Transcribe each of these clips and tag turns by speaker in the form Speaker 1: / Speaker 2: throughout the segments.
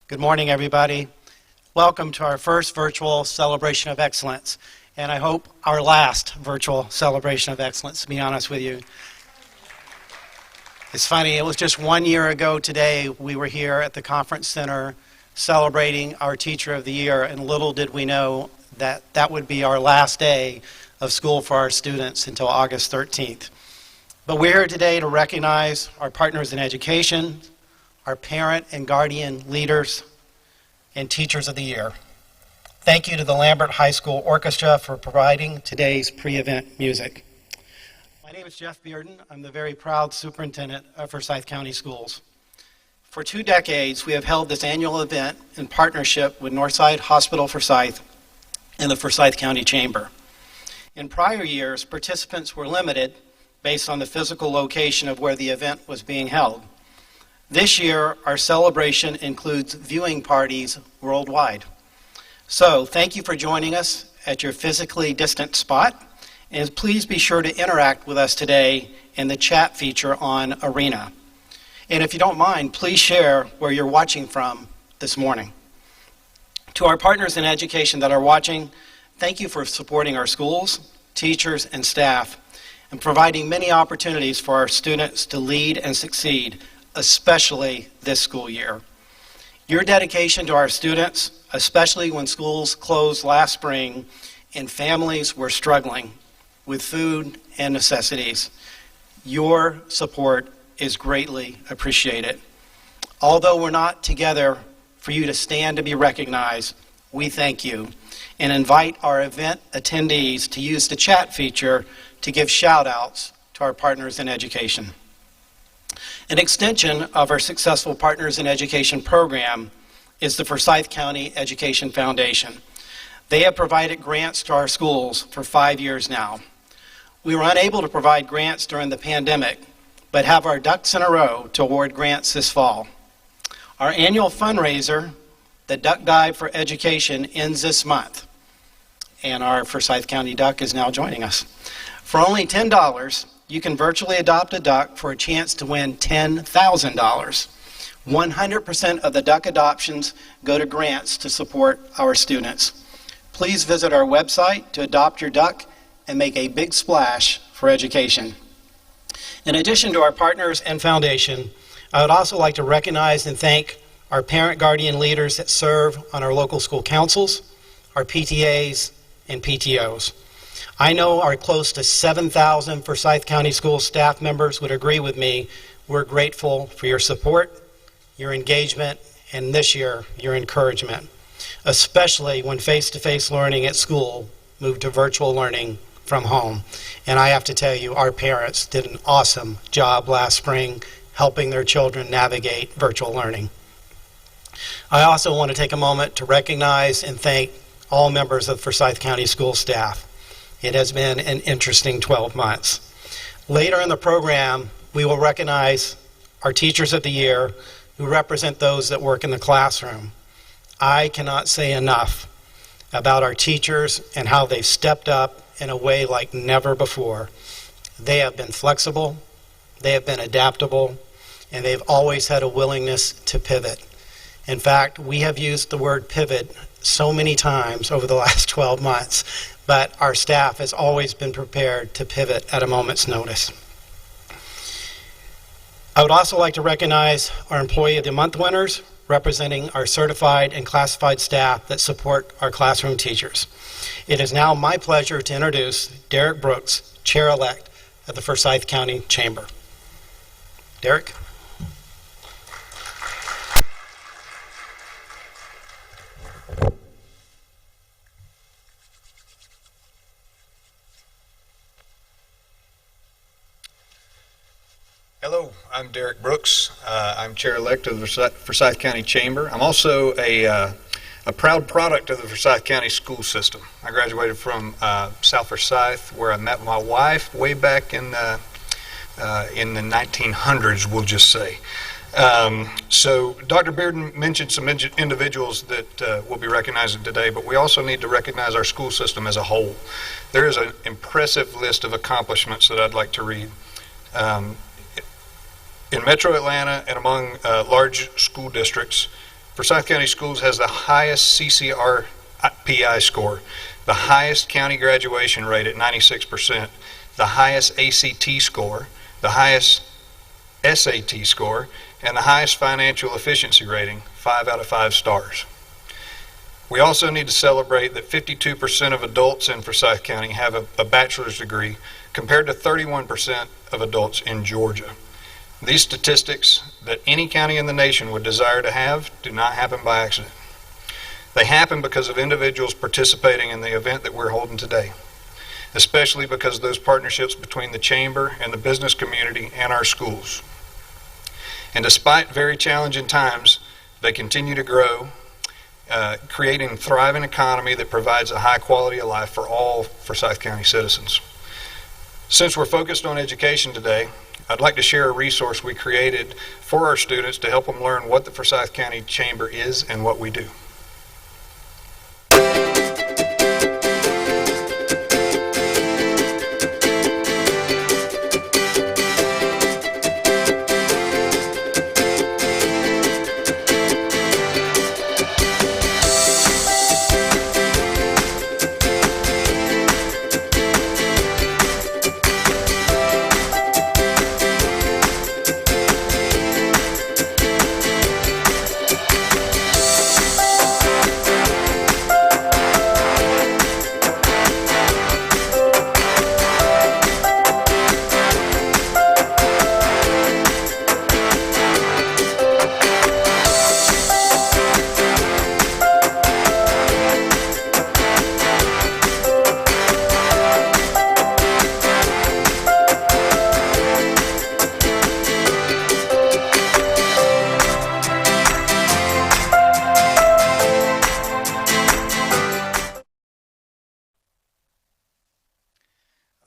Speaker 1: Good morning, everybody. Welcome to our first virtual Celebration of Excellence, and I hope our last virtual Celebration of Excellence, to be honest with you. It's funny, it was just 1 year ago today we were here at the Conference Center celebrating our Teacher of the Year, and little did we know that that would be our last day of school for our students until August 13th. But we're here today to recognize our partners in education, our parent and guardian leaders, and Teachers of the Year. Thank you to the Lambert High School Orchestra for providing today's pre-event music. My name is Jeff Bearden. I'm the very proud superintendent of Forsyth County Schools. For 2 decades, we have held this annual event in partnership with Northside Hospital Forsyth and the Forsyth County Chamber. In prior years, participants were limited based on the physical location of where the event was being held. This year, our celebration includes viewing parties worldwide. So, thank you for joining us at your physically distant spot, and please be sure to interact with us today in the chat feature on Arena. And if you don't mind, please share where you're watching from this morning. To our partners in education that are watching, thank you for supporting our schools, teachers, and staff, and providing many opportunities for our students to lead and succeed, especially this school year. Your dedication to our students, especially when schools closed last spring and families were struggling with food and necessities, your support is greatly appreciated. Although we're not together for you to stand to be recognized, we thank you and invite our event attendees to use the chat feature to give shout-outs to our partners in education. An extension of our successful Partners in Education program is the Forsyth County Education Foundation. They have provided grants to our schools for 5 years now. We were unable to provide grants during the pandemic, but have our ducks in a row to award grants this fall. Our annual fundraiser, the Duck Dive for Education, ends this month, and our Forsyth County Duck is now joining us. For only $10, you can virtually adopt a duck for a chance to win $10,000. 100% of the duck adoptions go to grants to support our students. Please visit our website to adopt your duck and make a big splash for education. In addition to our partners and foundation, I would also like to recognize and thank our parent guardian leaders that serve on our local school councils, our PTAs, and PTOs. I know our close to 7,000 Forsyth County School staff members would agree with me. We're grateful for your support, your engagement, and this year, your encouragement, especially when face-to-face learning at school moved to virtual learning from home. And I have to tell you, our parents did an awesome job last spring helping their children navigate virtual learning. I also want to take a moment to recognize and thank all members of Forsyth County School staff. It has been an interesting 12 months. Later in the program, we will recognize our Teachers of the Year who represent those that work in the classroom. I cannot say enough about our teachers and how they've stepped up in a way like never before. They have been flexible, they have been adaptable, and they've always had a willingness to pivot. In fact, we have used the word pivot so many times over the last 12 months, but our staff has always been prepared to pivot at a moment's notice. I would also like to recognize our Employee of the Month winners, representing our certified and classified staff that support our classroom teachers. It is now my pleasure to introduce Derek Brooks, Chair-elect of the Forsyth County Chamber. Derek?
Speaker 2: Hello, I'm Derek Brooks. I'm Chair-elect of the Forsyth County Chamber. I'm also a proud product of the Forsyth County school system. I graduated from South Forsyth, where I met my wife way back in the 1900s, we'll just say. So Dr. Bearden mentioned some individuals that we'll be recognizing today, but we also need to recognize our school system as a whole. There is an impressive list of accomplishments that I'd like to read. In Metro Atlanta and among large school districts, Forsyth County Schools has the highest CCRPI score, the highest county graduation rate at 96%, the highest ACT score, the highest SAT score, and the highest financial efficiency rating, 5 out of 5 stars. We also need to celebrate that 52% of adults in Forsyth County have a bachelor's degree compared to 31% of adults in Georgia. These statistics that any county in the nation would desire to have do not happen by accident. They happen because of individuals participating in the event that we're holding today, especially because of those partnerships between the Chamber and the business community and our schools. And despite very challenging times, they continue to grow, creating a thriving economy that provides a high quality of life for all Forsyth County citizens. Since we're focused on education today, I'd like to share a resource we created for our students to help them learn what the Forsyth County Chamber is and what we do.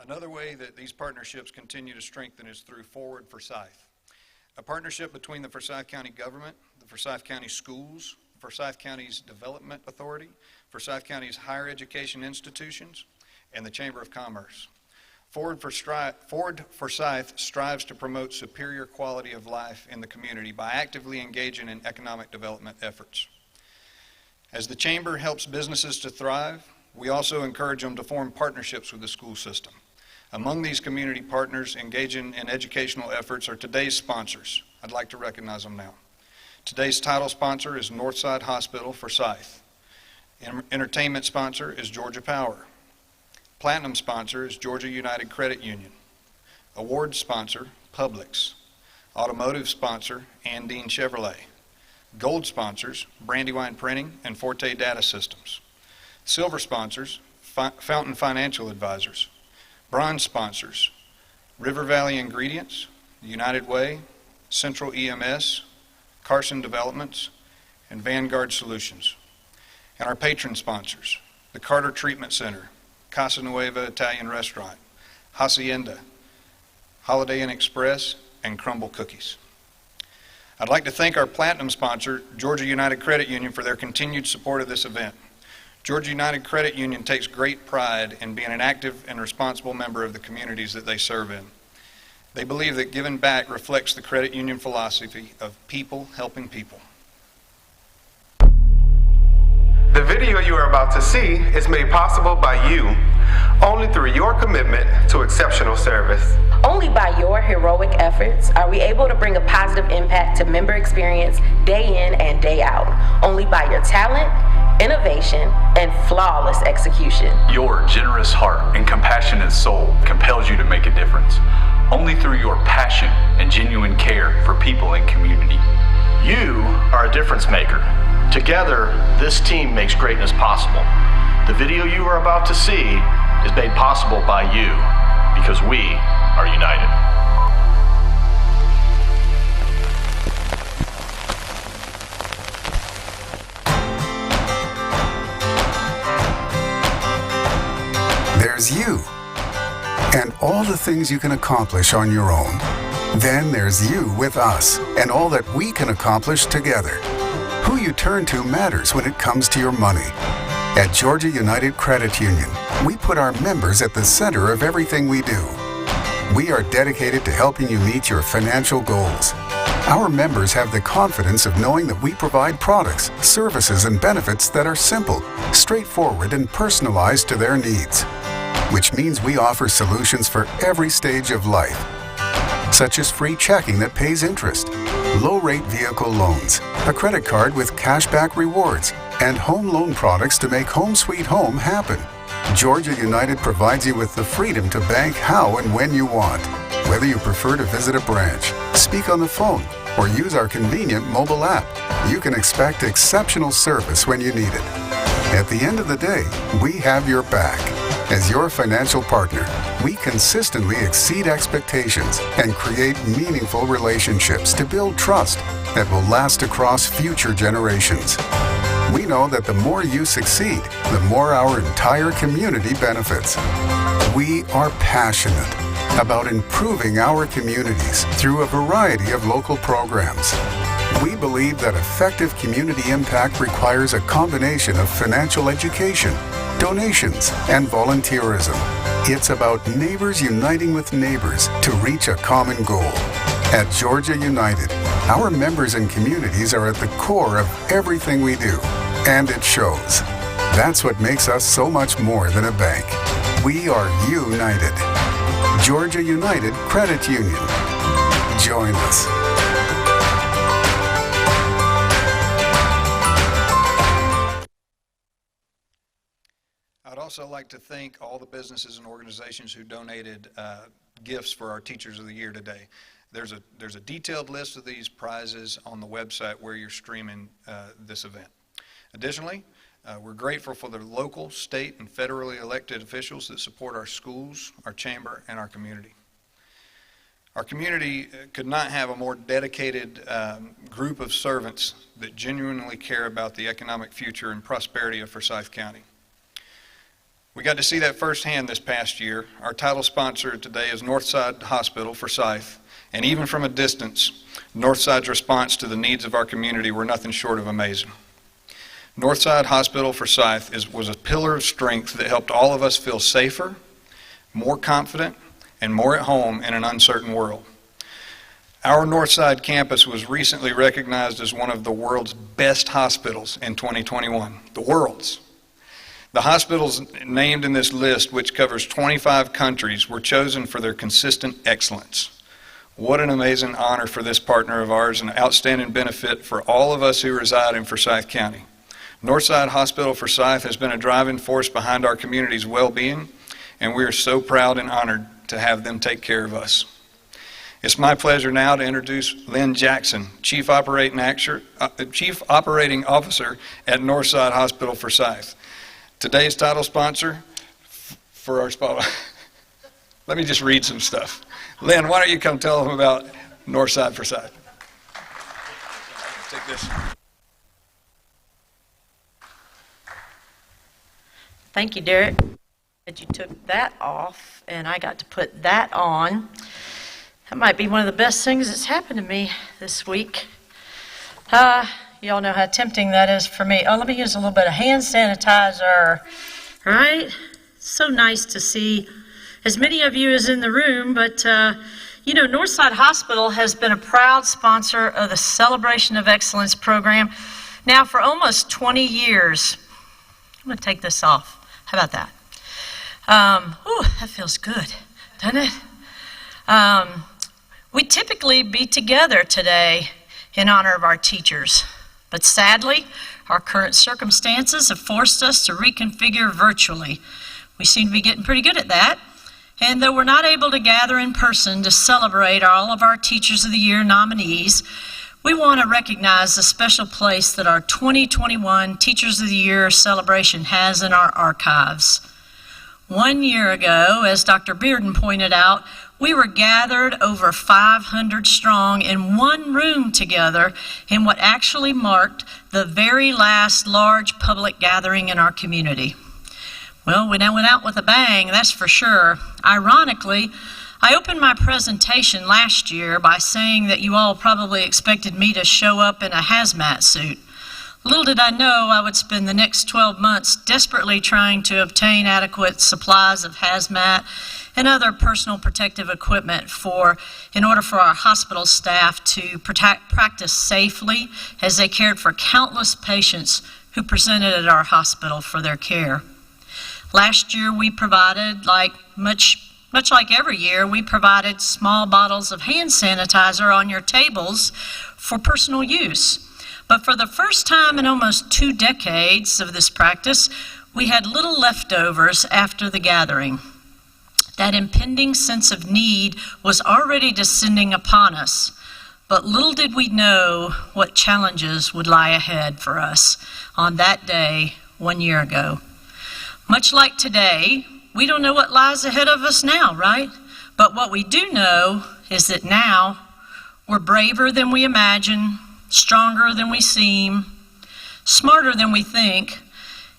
Speaker 2: Another way that these partnerships continue to strengthen is through Forward Forsyth, a partnership between the Forsyth County government, the Forsyth County schools, Forsyth County's Development Authority, Forsyth County's higher education institutions, and the Chamber of Commerce. Forward Forsyth strives to promote superior quality of life in the community by actively engaging in economic development efforts. As the Chamber helps businesses to thrive, we also encourage them to form partnerships with the school system. Among these community partners engaging in educational efforts are today's sponsors. I'd like to recognize them now. Today's title sponsor is Northside Hospital Forsyth. Entertainment sponsor is Georgia Power. Platinum sponsor is Georgia United Credit Union. Award sponsor, Publix. Automotive sponsor, Andine Chevrolet. Gold sponsors, Brandywine Printing and Forte Data Systems. Silver sponsors, Fountain Financial Advisors. Bronze sponsors, River Valley Ingredients, United Way, Central EMS, Carson Developments, and Vanguard Solutions. And our patron sponsors, the Carter Treatment Center, Casa Nueva Italian Restaurant, Hacienda, Holiday Inn Express, and Crumble Cookies. I'd like to thank our platinum sponsor, Georgia United Credit Union, for their continued support of this event. Georgia United Credit Union takes great pride in being an active and responsible member of the communities that they serve in. They believe that giving back reflects the credit union philosophy of people helping people.
Speaker 3: The video you are about to see is made possible by you, only through your commitment to exceptional service.
Speaker 4: Only by your heroic efforts are we able to bring a positive impact to member experience day in and day out. Only by your talent, innovation, and flawless execution.
Speaker 5: Your generous heart and compassionate soul compels you to make a difference. Only through your passion and genuine care for people and community.
Speaker 6: You are a difference maker. Together, this team makes greatness possible. The video you are about to see is made possible by you because we are united.
Speaker 7: There's you, and all the things you can accomplish on your own. Then there's you with us, and all that we can accomplish together. Who you turn to matters when it comes to your money. At Georgia United Credit Union, we put our members at the center of everything we do. We are dedicated to helping you meet your financial goals. Our members have the confidence of knowing that we provide products, services, and benefits that are simple, straightforward, and personalized to their needs. Which means we offer solutions for every stage of life, such as free checking that pays interest, low-rate vehicle loans, a credit card with cashback rewards, and home loan products to make Home Sweet Home happen. Georgia United provides you with the freedom to bank how and when you want. Whether you prefer to visit a branch, speak on the phone, or use our convenient mobile app, you can expect exceptional service when you need it. At the end of the day, we have your back. As your financial partner, we consistently exceed expectations and create meaningful relationships to build trust that will last across future generations. We know that the more you succeed, the more our entire community benefits. We are passionate about improving our communities through a variety of local programs. We believe that effective community impact requires a combination of financial education, donations, and volunteerism. It's about neighbors uniting with neighbors to reach a common goal. At Georgia United, our members and communities are at the core of everything we do, and it shows. That's what makes us so much more than a bank. We are united. Georgia United Credit Union. Join us.
Speaker 2: I'd also like to thank all the businesses and organizations who donated gifts for our Teachers of the Year today. There's a detailed list of these prizes on the website where you're streaming this event. Additionally, we're grateful for the local, state, and federally elected officials that support our schools, our chamber, and our community. Our community could not have a more dedicated group of servants that genuinely care about the economic future and prosperity of Forsyth County. We got to see that firsthand this past year. Our title sponsor today is Northside Hospital, Forsyth, and even from a distance, Northside's response to the needs of our community were nothing short of amazing. Northside Hospital, Forsyth was a pillar of strength that helped all of us feel safer, more confident, and more at home in an uncertain world. Our Northside campus was recently recognized as one of the world's best hospitals in 2021. The world's. The hospitals named in this list, which covers 25 countries, were chosen for their consistent excellence. What an amazing honor for this partner of ours and an outstanding benefit for all of us who reside in Forsyth County. Northside Hospital Forsyth has been a driving force behind our community's well-being, and we are so proud and honored to have them take care of us. It's my pleasure now to introduce Lynn Jackson, Chief Operating Officer at Northside Hospital Forsyth. Today's title sponsor for our spot. Let me just read some stuff. Lynn, why don't you come tell them about Northside Forsyth? Take this.
Speaker 8: Thank you, Derek. That you took that off and I got to put that on. That might be one of the best things that's happened to me this week. You all know how tempting that is for me. Oh, let me use a little bit of hand sanitizer. All right? So nice to see as many of you as in the room, but you know, Northside Hospital has been a proud sponsor of the Celebration of Excellence program now for almost 20 years. I'm going to take this off. How about that? That feels good, doesn't it? We typically be together today in honor of our teachers, but sadly, our current circumstances have forced us to reconfigure virtually. We seem to be getting pretty good at that, and though we're not able to gather in person to celebrate all of our Teachers of the Year nominees, we want to recognize the special place that our 2021 Teachers of the Year celebration has in our archives. 1 year ago, as Dr. Bearden pointed out, we were gathered over 500 strong in one room together in what actually marked the very last large public gathering in our community. Well, we now went out with a bang, that's for sure. Ironically, I opened my presentation last year by saying that you all probably expected me to show up in a hazmat suit. Little did I know I would spend the next 12 months desperately trying to obtain adequate supplies of hazmat and other personal protective equipment in order for our hospital staff to practice safely as they cared for countless patients who presented at our hospital for their care. Last year we provided, much like every year, we provided small bottles of hand sanitizer on your tables for personal use. But for the first time in almost 2 decades of this practice, we had little leftovers after the gathering. That impending sense of need was already descending upon us, but little did we know what challenges would lie ahead for us on that day 1 year ago. Much like today, we don't know what lies ahead of us now, right? But what we do know is that now we're braver than we imagine, stronger than we seem, smarter than we think,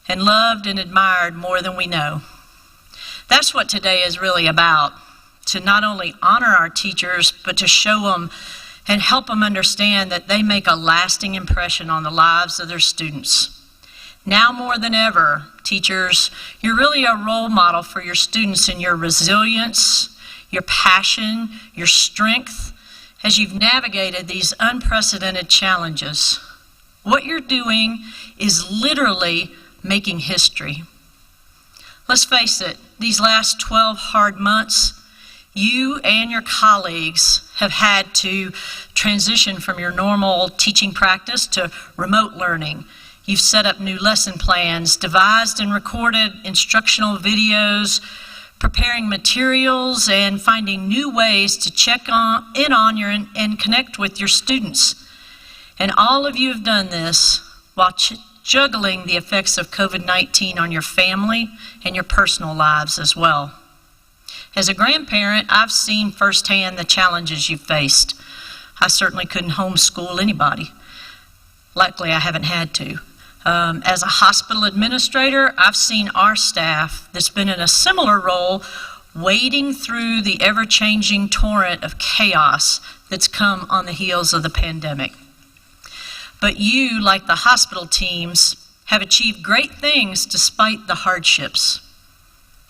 Speaker 8: and loved and admired more than we know. That's what today is really about, to not only honor our teachers, but to show them and help them understand that they make a lasting impression on the lives of their students. Now more than ever, teachers, you're really a role model for your students in your resilience, your passion, your strength, as you've navigated these unprecedented challenges. What you're doing is literally making history. Let's face it, these last 12 hard months, you and your colleagues have had to transition from your normal teaching practice to remote learning. You've set up new lesson plans, devised and recorded instructional videos, preparing materials, and finding new ways to check in on your and connect with your students. And all of you have done this while juggling the effects of COVID-19 on your family and your personal lives as well. As a grandparent, I've seen firsthand the challenges you've faced. I certainly couldn't homeschool anybody. Luckily, I haven't had to. As a hospital administrator, I've seen our staff that's been in a similar role wading through the ever-changing torrent of chaos that's come on the heels of the pandemic. But you, like the hospital teams, have achieved great things despite the hardships.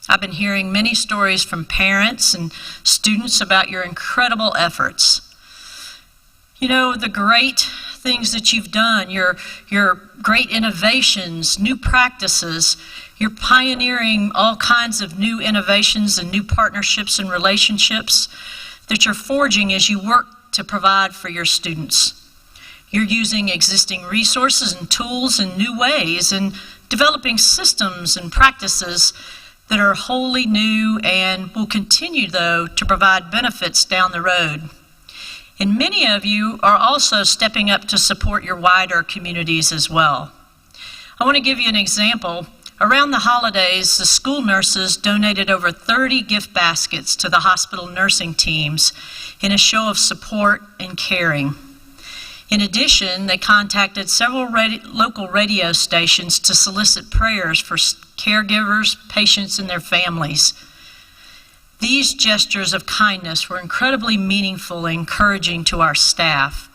Speaker 8: I've been hearing many stories from parents and students about your incredible efforts. You know, the great things that you've done, your great innovations, new practices, you're pioneering all kinds of new innovations and new partnerships and relationships that you're forging as you work to provide for your students. You're using existing resources and tools in new ways and developing systems and practices that are wholly new and will continue, though, to provide benefits down the road. And many of you are also stepping up to support your wider communities as well. I want to give you an example. Around the holidays, the school nurses donated over 30 gift baskets to the hospital nursing teams in a show of support and caring. In addition, they contacted several local radio stations to solicit prayers for caregivers, patients, and their families. These gestures of kindness were incredibly meaningful and encouraging to our staff.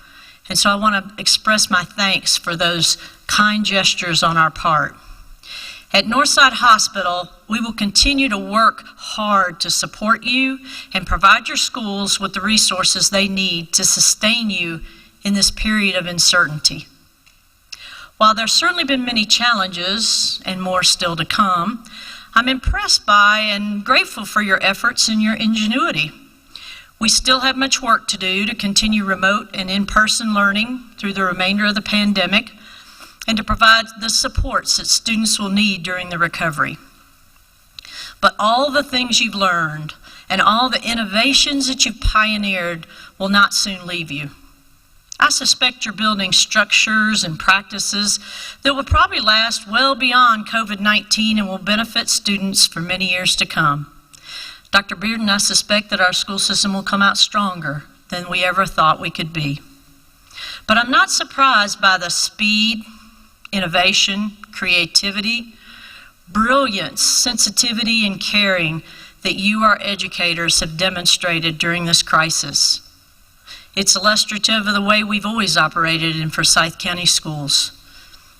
Speaker 8: And so I want to express my thanks for those kind gestures on our part. At Northside Hospital, we will continue to work hard to support you and provide your schools with the resources they need to sustain you in this period of uncertainty. While there's certainly been many challenges and more still to come, I'm impressed by and grateful for your efforts and your ingenuity. We still have much work to do to continue remote and in-person learning through the remainder of the pandemic and to provide the supports that students will need during the recovery. But all the things you've learned and all the innovations that you've pioneered will not soon leave you. I suspect you're building structures and practices that will probably last well beyond COVID-19 and will benefit students for many years to come. Dr. Bearden, I suspect that our school system will come out stronger than we ever thought we could be. But I'm not surprised by the speed, innovation, creativity, brilliance, sensitivity, and caring that you, our educators, have demonstrated during this crisis. It's illustrative of the way we've always operated in Forsyth County schools.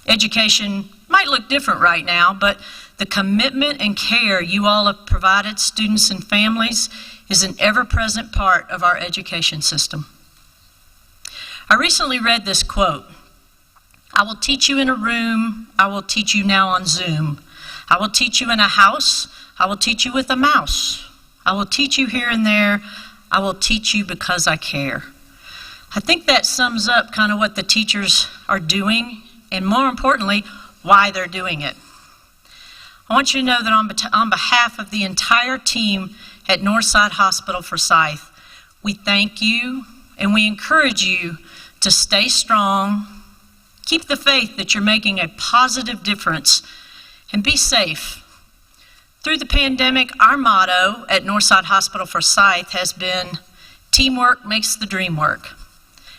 Speaker 8: Education might look different right now, but The commitment and care you all have provided students and families is an ever-present part of our education system. I recently read this quote: "I will teach you in a room, I will teach you now on Zoom. I will teach you in a house, I will teach you with a mouse. I will teach you here and there, I will teach you because I care." I think that sums up kind of what the teachers are doing, and more importantly, why they're doing it. I want you to know that on behalf of the entire team at Northside Hospital Forsyth, we thank you and we encourage you to stay strong, keep the faith that you're making a positive difference, and be safe. Through the pandemic, our motto at Northside Hospital Forsyth has been, "Teamwork makes the dream work."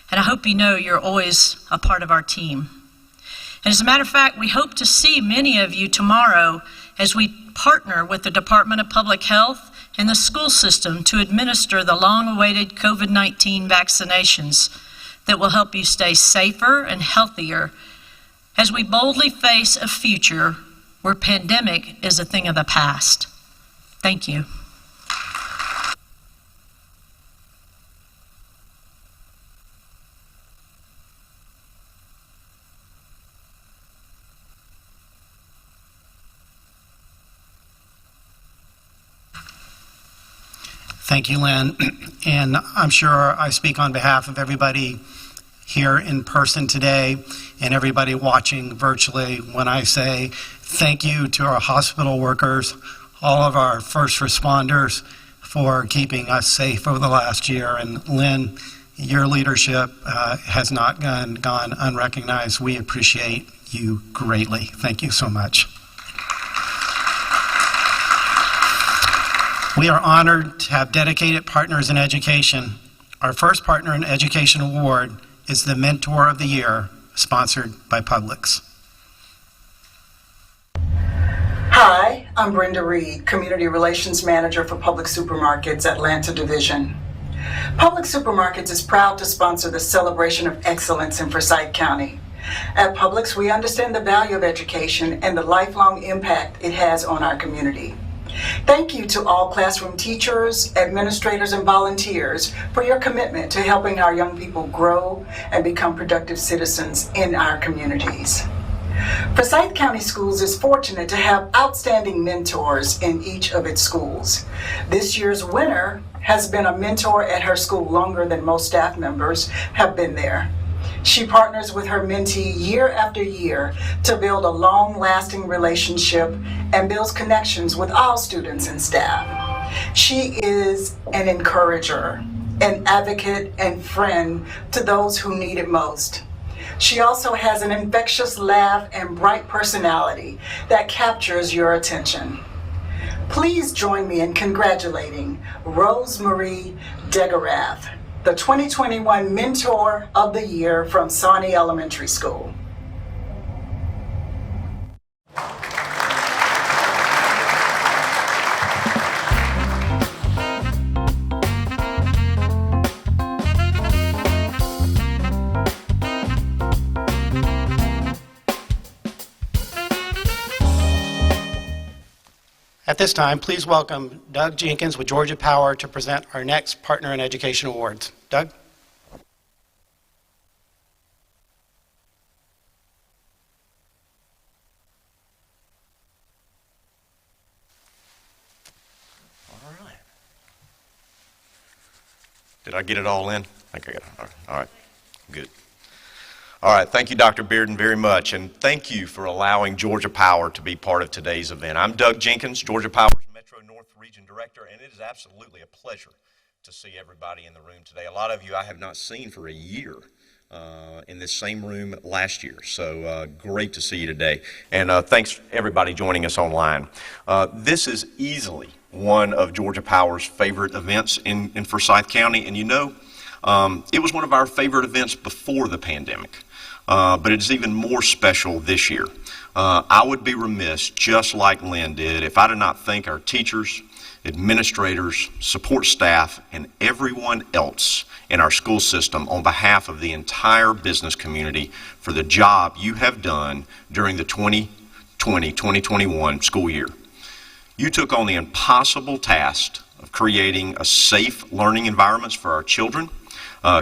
Speaker 8: And I hope you know you're always a part of our team. And as a matter of fact, we hope to see many of you tomorrow as we partner with the Department of Public Health and the school system to administer the long-awaited COVID-19 vaccinations that will help you stay safer and healthier as we boldly face a future where pandemic is a thing of the past. Thank you.
Speaker 1: Thank you, Lynn. And I'm sure I speak on behalf of everybody here in person today and everybody watching virtually when I say thank you to our hospital workers, all of our first responders for keeping us safe over the last year. And Lynn, your leadership has not gone unrecognized. We appreciate you greatly. Thank you so much. We are honored to have dedicated partners in education. Our first Partner in Education Award is the Mentor of the Year, sponsored by Publix.
Speaker 9: Hi, I'm Brenda Reed, Community Relations Manager for Publix Supermarkets, Atlanta Division. Publix Supermarkets is proud to sponsor the Celebration of Excellence in Forsyth County. At Publix, we understand the value of education and the lifelong impact it has on our community. Thank you to all classroom teachers, administrators, and volunteers for your commitment to helping our young people grow and become productive citizens in our communities. Forsyth County Schools is fortunate to have outstanding mentors in each of its schools. This year's winner has been a mentor at her school longer than most staff members have been there. She partners with her mentee year after year to build a long-lasting relationship and builds connections with all students and staff. She is an encourager, an advocate, and friend to those who need it most. She also has an infectious laugh and bright personality that captures your attention. Please join me in congratulating Rosemarie Degarath, the 2021 Mentor of the Year from Sawney Elementary School.
Speaker 1: At this time, please welcome Doug Jenkins with Georgia Power to present our next Partner in Education Awards. Doug?
Speaker 10: All right. Did I get it all in? I think I got it. All right. Good. All right, thank you, Dr. Bearden, very much, and thank you for allowing Georgia Power to be part of today's event. I'm Doug Jenkins, Georgia Power's Metro North Region Director, and it is absolutely a pleasure to see everybody in the room today. A lot of you I have not seen for a year in this same room last year, so great to see you today. And thanks, everybody joining us online. This is easily one of Georgia Power's favorite events in Forsyth County, and you know, it was one of our favorite events before the pandemic. But it's even more special this year. I would be remiss, just like Lynn did, if I did not thank our teachers, administrators, support staff, and everyone else in our school system on behalf of the entire business community for the job you have done during the 2020 2020-2021 school year. You took on the impossible task of creating a safe learning environments for our children,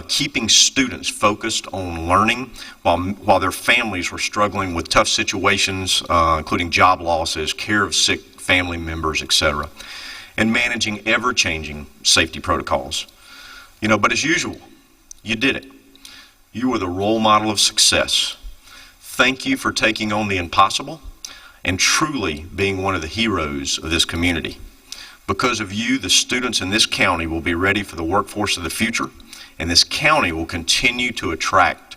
Speaker 10: keeping students focused on learning while their families were struggling with tough situations, including job losses, care of sick family members, etc., and managing ever-changing safety protocols. But as usual, you did it. You were the role model of success. Thank you for taking on the impossible and truly being one of the heroes of this community. Because of you, the students in this county will be ready for the workforce of the future, and this county will continue to attract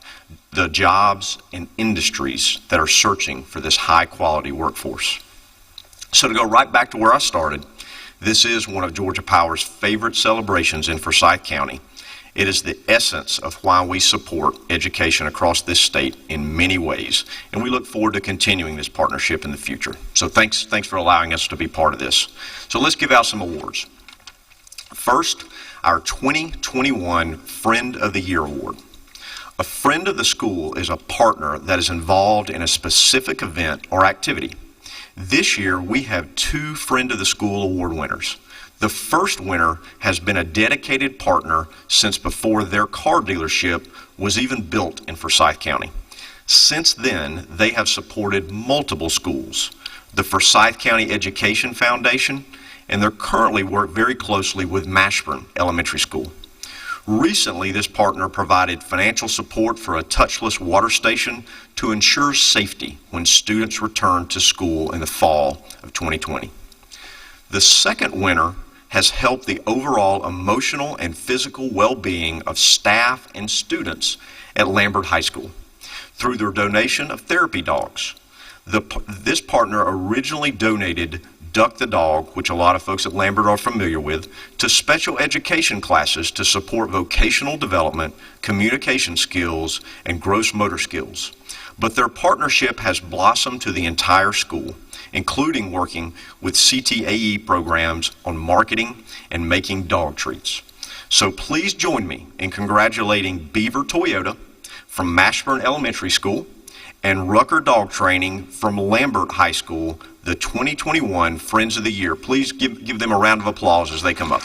Speaker 10: the jobs and industries that are searching for this high-quality workforce. So to go right back to where I started, this is one of Georgia Power's favorite celebrations in Forsyth County. It is the essence of why we support education across this state in many ways, and we look forward to continuing this partnership in the future. So thanks for allowing us to be part of this. So let's give out some awards. First, our 2021 Friend of the Year Award. A friend of the school is a partner that is involved in a specific event or activity. This year, we have 2 Friend of the School Award winners. The first winner has been a dedicated partner since before their car dealership was even built in Forsyth County. Since then, they have supported multiple schools, the Forsyth County Education Foundation, and they're currently work very closely with Mashburn Elementary School. Recently, this partner provided financial support for a touchless water station to ensure safety when students return to school in the fall of 2020. The second winner has helped the overall emotional and physical well-being of staff and students at Lambert High School through their donation of therapy dogs. This partner originally donated Duck the Dog, which a lot of folks at Lambert are familiar with, to special education classes to support vocational development, communication skills, and gross motor skills. But their partnership has blossomed to the entire school, including working with CTAE programs on marketing and making dog treats. So please join me in congratulating Beaver Toyota from Mashburn Elementary School and Rucker Dog Training from Lambert High School, the 2021 Friends of the Year. Please give them a round of applause as they come up.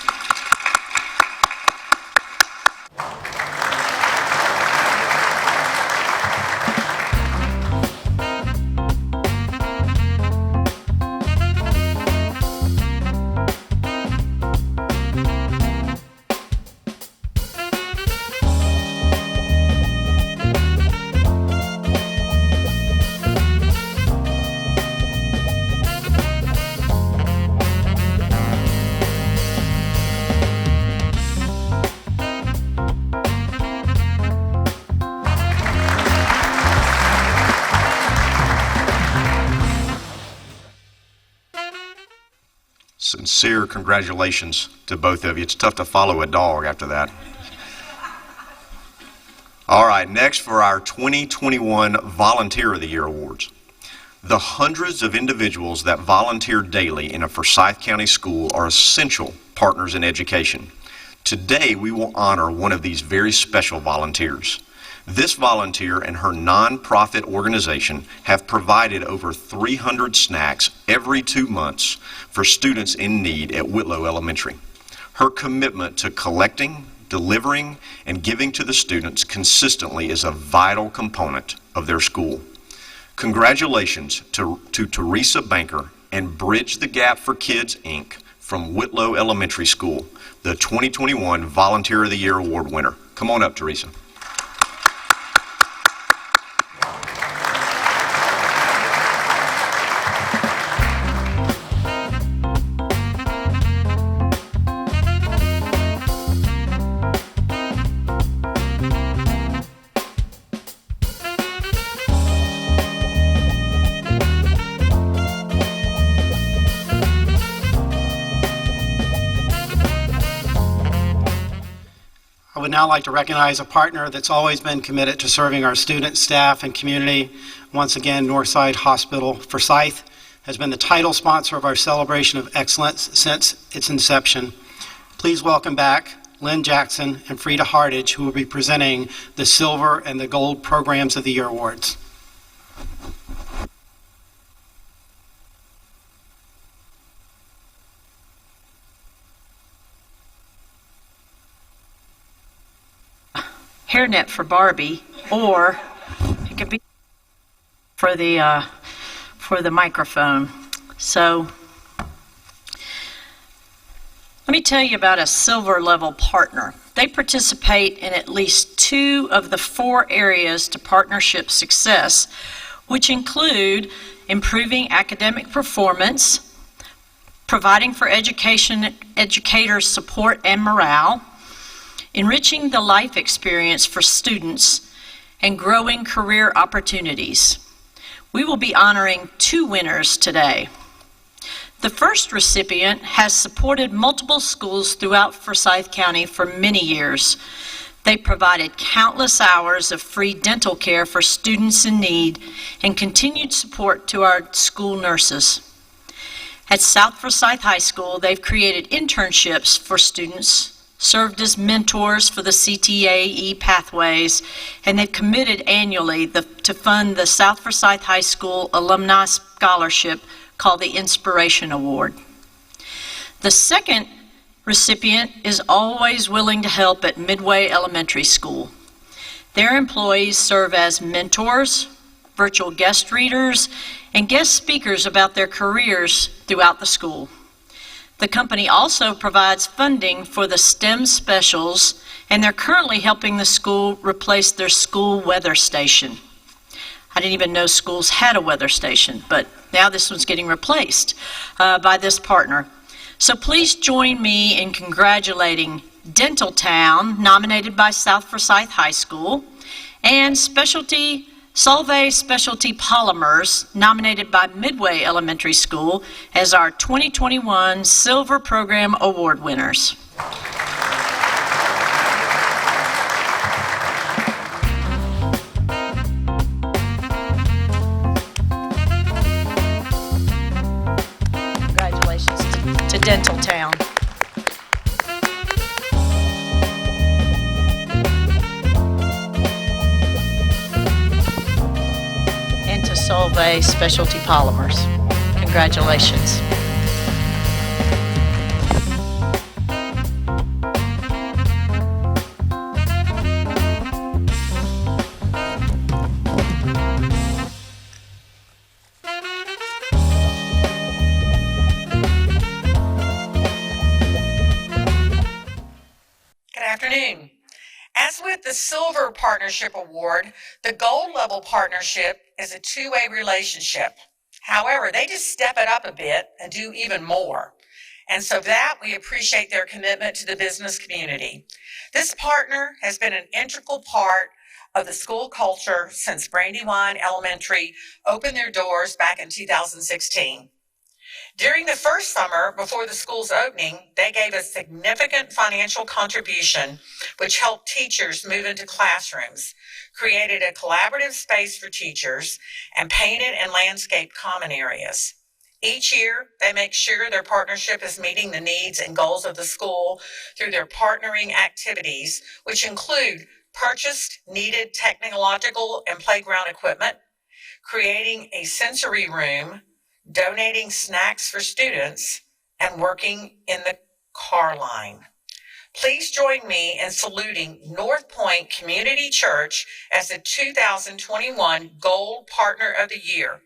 Speaker 10: Sincere congratulations to both of you. It's tough to follow a dog after that. All right, next for our 2021 Volunteer of the Year Awards. The hundreds of individuals that volunteer daily in a Forsyth County school are essential partners in education. Today, we will honor one of these very special volunteers. This volunteer and her nonprofit organization have provided over 300 snacks every 2 months for students in need at Whitlow Elementary. Her commitment to collecting, delivering, and giving to the students consistently is a vital component of their school. Congratulations to Teresa Banker and Bridge the Gap for Kids, Inc. from Whitlow Elementary School, the 2021 Volunteer of the Year Award winner. Come on up, Teresa.
Speaker 1: I would now like to recognize a partner that's always been committed to serving our students, staff, and community. Once again, Northside Hospital Forsyth has been the title sponsor of our Celebration of Excellence since its inception. Please welcome back Lynn Jackson and Frida Hardage, who will be presenting the Silver and the Gold Programs of the Year Awards.
Speaker 8: hairnet for Barbie, or it could be for the microphone. So let me tell you about a silver level partner. They participate in at least 2 of the 4 areas to partnership success, which include improving academic performance, providing for educators' support and morale, enriching the life experience for students, and growing career opportunities. We will be honoring 2 winners today. The first recipient has supported multiple schools throughout Forsyth County for many years. They provided countless hours of free dental care for students in need and continued support to our school nurses. At South Forsyth High School, they've created internships for students, served as mentors for the CTAE pathways, and they've committed annually to fund the South Forsyth High School Alumni Scholarship called the Inspiration Award. The second recipient is always willing to help at Midway Elementary School. Their employees serve as mentors, virtual guest readers, and guest speakers about their careers throughout the school. The company also provides funding for the STEM specials, and they're currently helping the school replace their school weather station. I didn't even know schools had a weather station, but now this one's getting replaced by this partner. So please join me in congratulating Dental Town, nominated by South Forsyth High School, and Solvay Specialty Polymers, nominated by Midway Elementary School, as our 2021 Silver Program Award winners. Congratulations to Dental Town. And to Solvay Specialty Polymers. Congratulations.
Speaker 11: Afternoon. As with the Silver Partnership Award, the Gold Level Partnership is a 2-way relationship. However, they just step it up a bit and do even more. And so that we appreciate their commitment to the business community. This partner has been an integral part of the school culture since Brandywine Elementary opened their doors back in 2016. During the first summer before the school's opening, they gave a significant financial contribution, which helped teachers move into classrooms, created a collaborative space for teachers, and painted and landscaped common areas. Each year, they make sure their partnership is meeting the needs and goals of the school through their partnering activities, which include purchased needed technological and playground equipment, creating a sensory room, donating snacks for students, and working in the car line. Please join me in saluting North Point Community Church as the 2021 Gold Partner of the Year.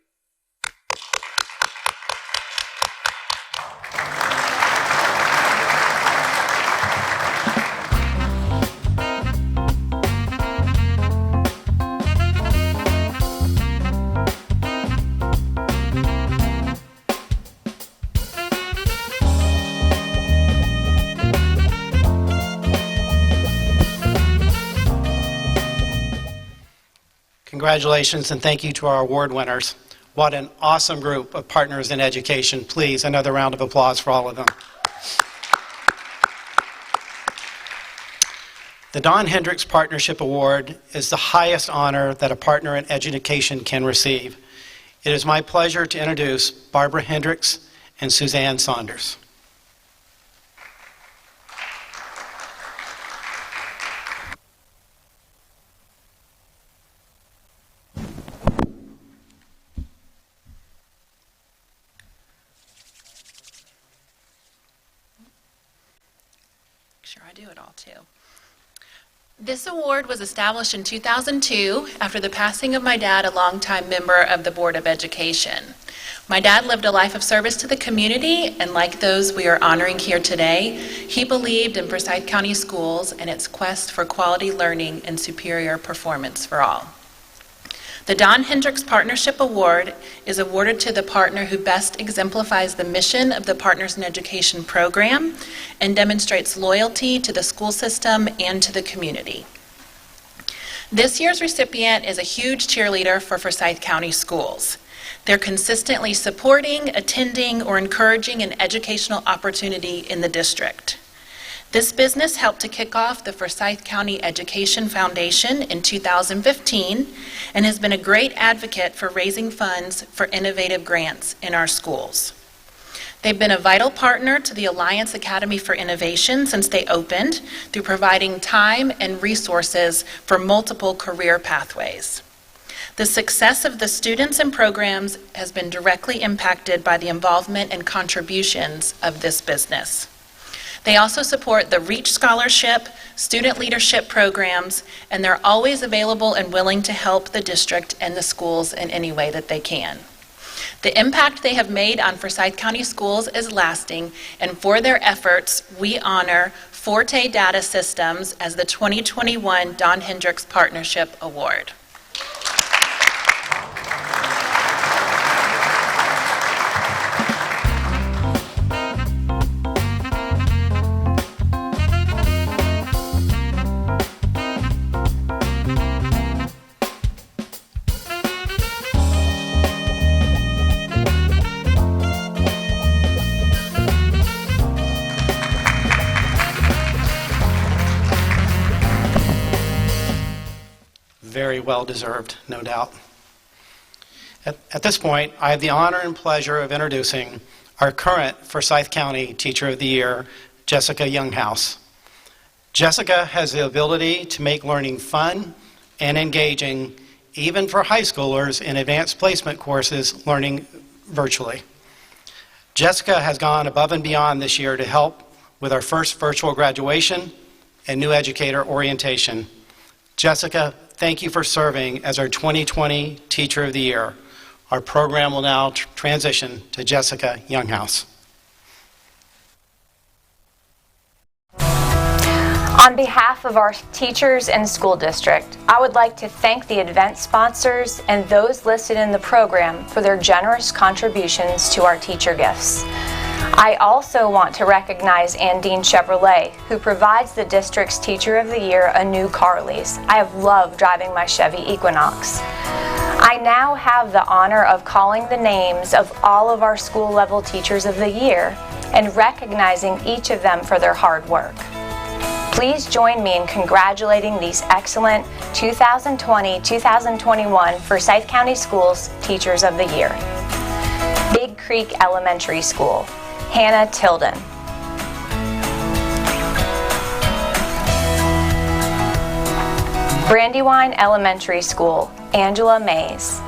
Speaker 1: Congratulations and thank you to our award winners. What an awesome group of partners in education. Please, another round of applause for all of them. The Don Hendricks Partnership Award is the highest honor that a partner in education can receive. It is my pleasure to introduce Barbara Hendricks and Suzanne Saunders.
Speaker 8: Sure, I do it all too.
Speaker 12: This award was established in 2002 after the passing of my dad, a longtime member of the Board of Education. My dad lived a life of service to the community, and like those we are honoring here today, he believed in Forsyth County Schools and its quest for quality learning and superior performance for all. The Don Hendricks Partnership Award is awarded to the partner who best exemplifies the mission of the Partners in Education program and demonstrates loyalty to the school system and to the community. This year's recipient is a huge cheerleader for Forsyth County Schools. They're consistently supporting, attending, or encouraging an educational opportunity in the district. This business helped to kick off the Forsyth County Education Foundation in 2015 and has been a great advocate for raising funds for innovative grants in our schools. They've been a vital partner to the Alliance Academy for Innovation since they opened through providing time and resources for multiple career pathways. The success of the students and programs has been directly impacted by the involvement and contributions of this business. They also support the REACH Scholarship, student leadership programs, and they're always available and willing to help the district and the schools in any way that they can. The impact they have made on Forsyth County Schools is lasting, and for their efforts, we honor Forte Data Systems as the 2021 Don Hendricks Partnership Award.
Speaker 1: Very well deserved, no doubt. At this point, I have the honor and pleasure of introducing our current Forsyth County Teacher of the Year, Jessica Younghouse. Jessica has the ability to make learning fun and engaging, even for high schoolers in advanced placement courses learning virtually. Jessica has gone above and beyond this year to help with our first virtual graduation and new educator orientation. Jessica, thank you for serving as our 2020 Teacher of the Year. Our program will now transition to Jessica Younghouse.
Speaker 13: On behalf of our teachers and school district, I would like to thank the event sponsors and those listed in the program for their generous contributions to our teacher gifts. I also want to recognize Andine Chevrolet, who provides the district's Teacher of the Year a new car lease. I have loved driving my Chevy Equinox. I now have the honor of calling the names of all of our school-level Teachers of the Year and recognizing each of them for their hard work. Please join me in congratulating these excellent 2020-2021 Forsyth County Schools Teachers of the Year. Big Creek Elementary School, Hannah Tilden. Brandywine Elementary School, Angela Mays.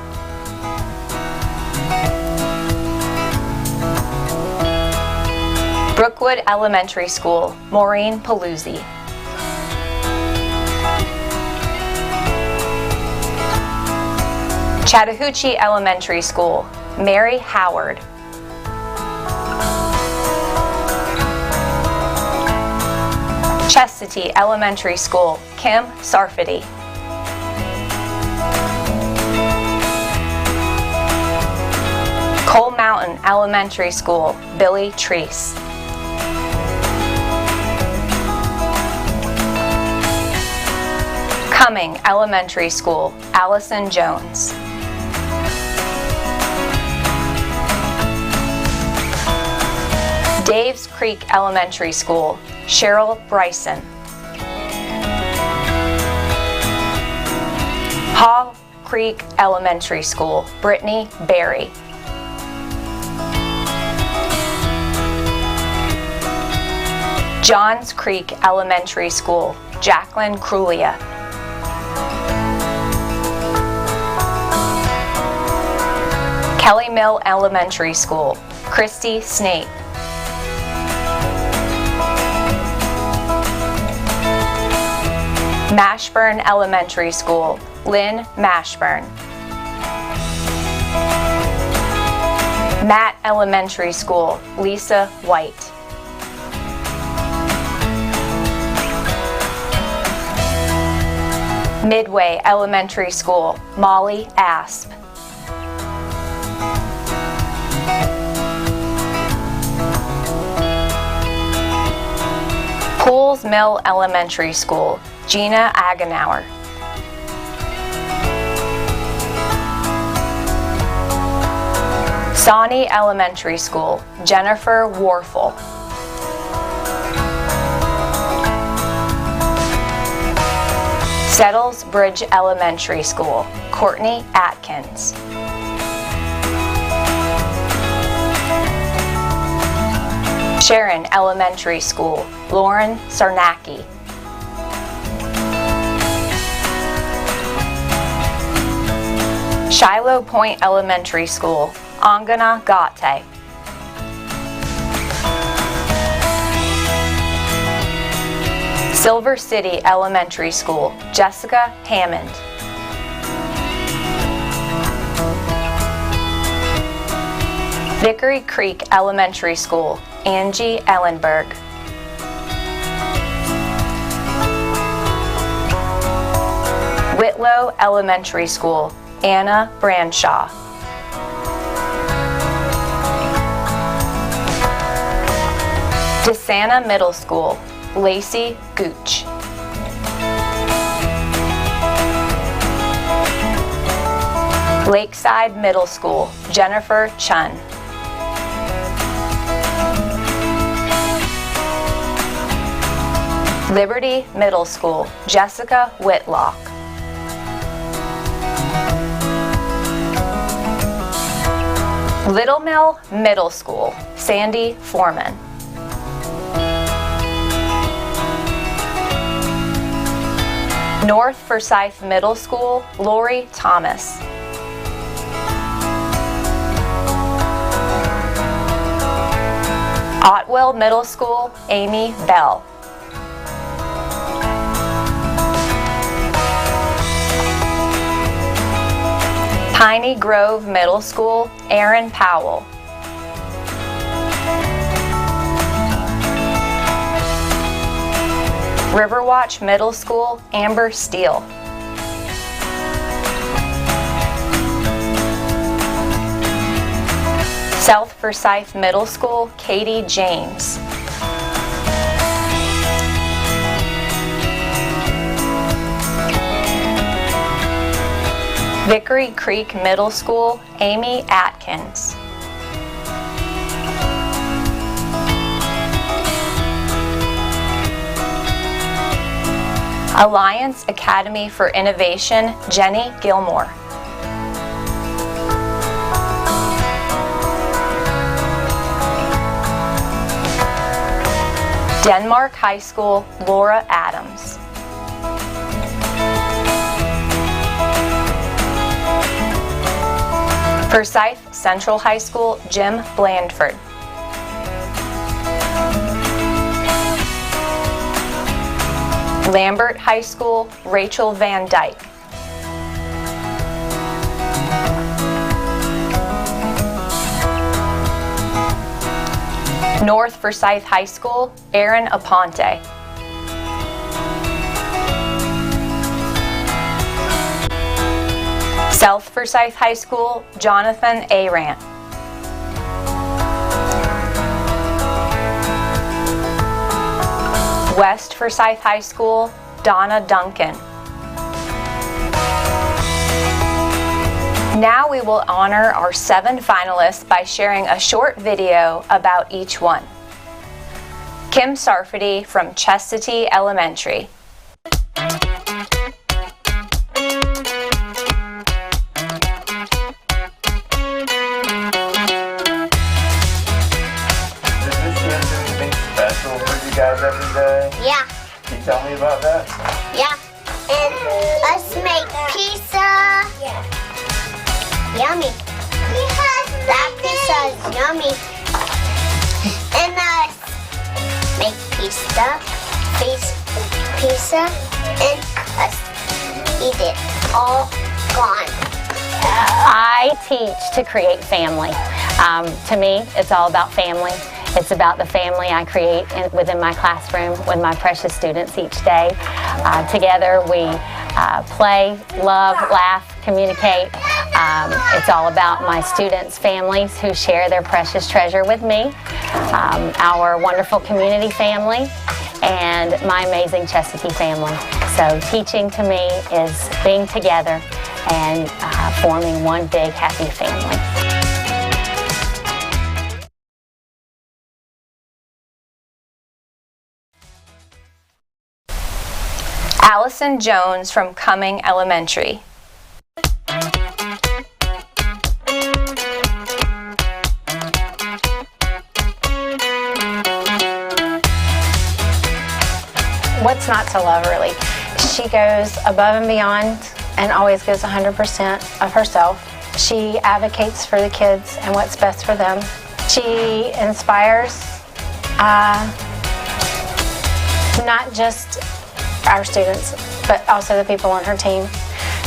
Speaker 13: Brookwood Elementary School, Maureen Paluzzi. Chattahoochee Elementary School, Mary Howard. Chestatee Elementary School, Kim Sarfati. Coal Mountain Elementary School, Billy Treese. Cumming Elementary School, Allison Jones. Daves Creek Elementary School, Cheryl Bryson. Hall Creek Elementary School, Brittany Berry. Johns Creek Elementary School, Jacqueline Crulia. Kelly Mill Elementary School, Christy Snape. Mashburn Elementary School, Lynn Mashburn. Matt Elementary School, Lisa White. Midway Elementary School, Molly Asp. Pools Mill Elementary School, Gina Agenauer. Sawney Elementary School, Jennifer Warfel. Settles Bridge Elementary School, Courtney Atkins. Sharon Elementary School, Lauren Sarnacki. Shiloh Point Elementary School, Angana Gate. Silver City Elementary School, Jessica Hammond. Vickery Creek Elementary School, Angie Ellenberg. Whitlow Elementary School, Anna Branshaw. DeSana Middle School, Lacey Gooch. Lakeside Middle School, Jennifer Chun. Liberty Middle School, Jessica Whitlock. Little Mill Middle School, Sandy Foreman. North Forsyth Middle School, Lori Thomas. Otwell Middle School, Amy Bell. Piney Grove Middle School, Aaron Powell. Riverwatch Middle School, Amber Steele. South Forsyth Middle School, Katie James. Vickery Creek Middle School, Amy Atkins. Alliance Academy for Innovation, Jenny Gilmore. Denmark High School, Laura Adams. Forsyth Central High School, Jim Blandford. Lambert High School, Rachel Van Dyke. North Forsyth High School, Aaron Aponte. South Forsyth High School, Jonathan Arant. West Forsyth High School, Donna Duncan. Now we will honor our 7 finalists by sharing a short video about each one. Kim Sarfati from Chastity Elementary.
Speaker 14: Guys every day?
Speaker 15: Yeah.
Speaker 14: Can you tell me about that?
Speaker 15: Yeah. And us make pizza. Yeah. Yummy. That pizza is yummy. And us make pizza and eat it. All gone.
Speaker 16: I teach to create family. To me, it's all about family. It's about the family I create within my classroom with my precious students each day. Together we play, love, laugh, communicate. It's all about my students' families who share their precious treasure with me, our wonderful community family, and my amazing Chestatee family. So teaching to me is being together and forming one big happy family.
Speaker 13: Allison Jones from Cumming Elementary.
Speaker 17: What's not to love, really? She goes above and beyond and always gives 100% of herself. She advocates for the kids and what's best for them. She inspires not just our students, but also the people on her team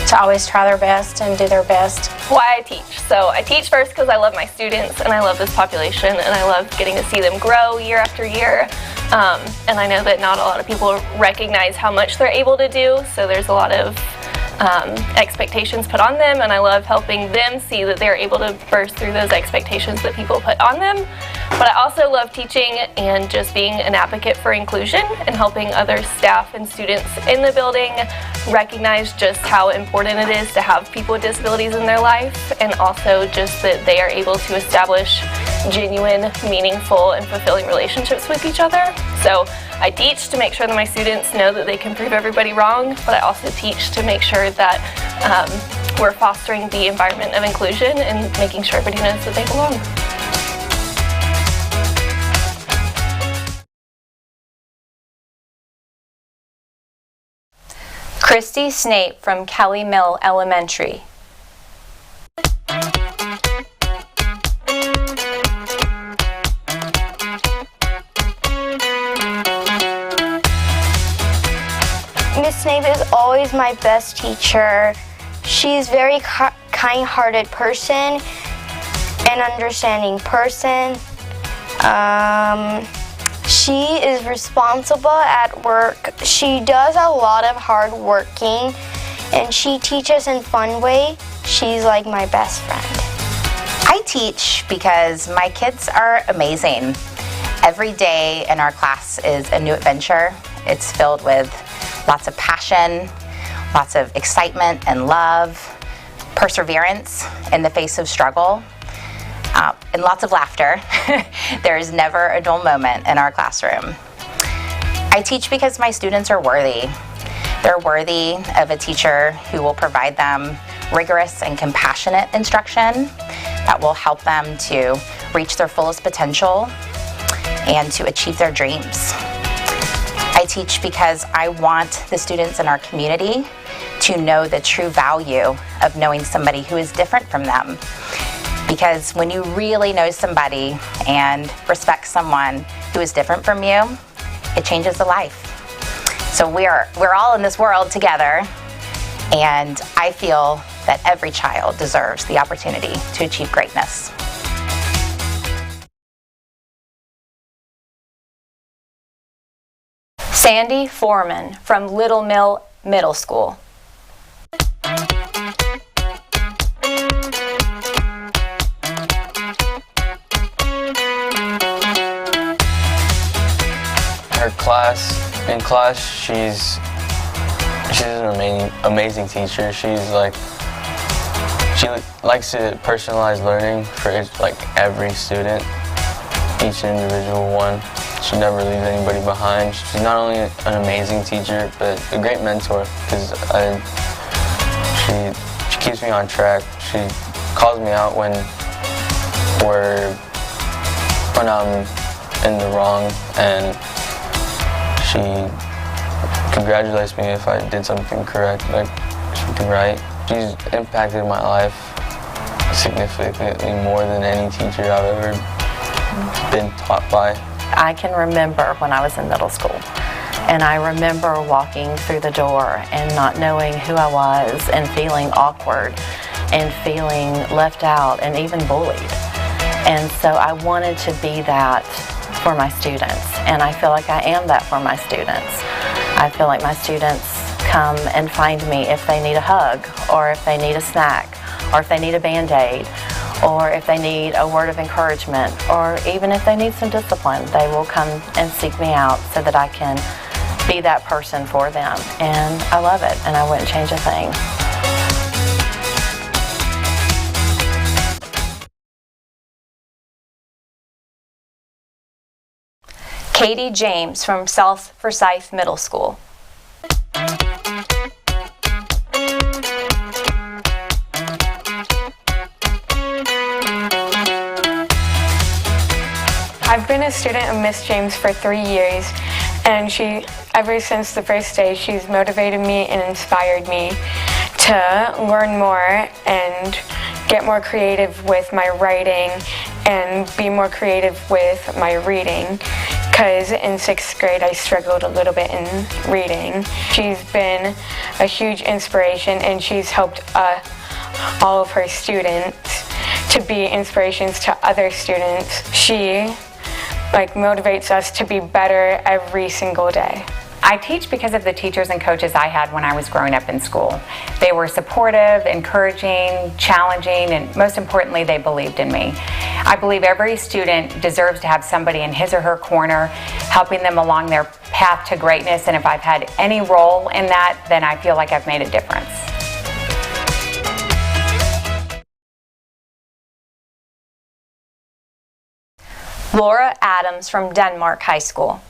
Speaker 17: to always try their best and do their best.
Speaker 18: Why I teach. So I teach first because I love my students and I love this population and I love getting to see them grow year after year. And I know that not a lot of people recognize how much they're able to do, so there's a lot of expectations put on them, and I love helping them see that they're able to burst through those expectations that people put on them. But I also love teaching and just being an advocate for inclusion and helping other staff and students in the building recognize just how important it is to have people with disabilities in their life, and also just that they are able to establish genuine, meaningful, and fulfilling relationships with each other. So I teach to make sure that my students know that they can prove everybody wrong, but I also teach to make sure that we're fostering the environment of inclusion and making sure everybody knows that they belong.
Speaker 13: Christy Snape from Kelly Mill Elementary.
Speaker 15: Miss Snape is always my best teacher. She's a very kind-hearted person, an understanding person. She is responsible at work. She does a lot of hard working, and she teaches in a fun way. She's like my best friend.
Speaker 19: I teach because my kids are amazing. Every day in our class is a new adventure. It's filled with lots of passion, lots of excitement and love, perseverance in the face of struggle, and lots of laughter. There is never a dull moment in our classroom. I teach because my students are worthy. They're worthy of a teacher who will provide them rigorous and compassionate instruction that will help them to reach their fullest potential and to achieve their dreams. I teach because I want the students in our community to know the true value of knowing somebody who is different from them. Because when you really know somebody and respect someone who is different from you, it changes a life. So we're all in this world together, and I feel that every child deserves the opportunity to achieve greatness.
Speaker 13: Sandy Foreman from Little Mill Middle School.
Speaker 20: In class, she's an amazing teacher. She likes to personalize learning for every student, each individual one. She never leaves anybody behind. She's not only an amazing teacher, but a great mentor, because she keeps me on track. She calls me out when I'm in the wrong, and she congratulates me if I did something correct, something right. She's impacted my life significantly more than any teacher I've ever been taught by.
Speaker 21: I can remember when I was in middle school And I remember walking through the door and not knowing who I was and feeling awkward and feeling left out and even bullied. And so I wanted to be that for my students, and I feel like I am that for my students. I feel like my students come and find me if they need a hug, or if they need a snack, or if they need a Band-Aid, or if they need a word of encouragement, or even if they need some discipline. They will come and seek me out so that I can be that person for them. And I love it, and I wouldn't change a thing.
Speaker 13: Katie James from South Forsyth Middle School.
Speaker 22: I've been a student of Miss James for 3 years, and ever since the first day, she's motivated me and inspired me to learn more and get more creative with my writing and be more creative with my reading, because in 6th grade I struggled a little bit in reading. She's been a huge inspiration, and she's helped all of her students to be inspirations to other students. She motivates us to be better every single day.
Speaker 23: I teach because of the teachers and coaches I had when I was growing up in school. They were supportive, encouraging, challenging, and most importantly, they believed in me. I believe every student deserves to have somebody in his or her corner helping them along their path to greatness, and if I've had any role in that, then I feel like I've made a difference.
Speaker 13: Laura Adams from Denmark High School.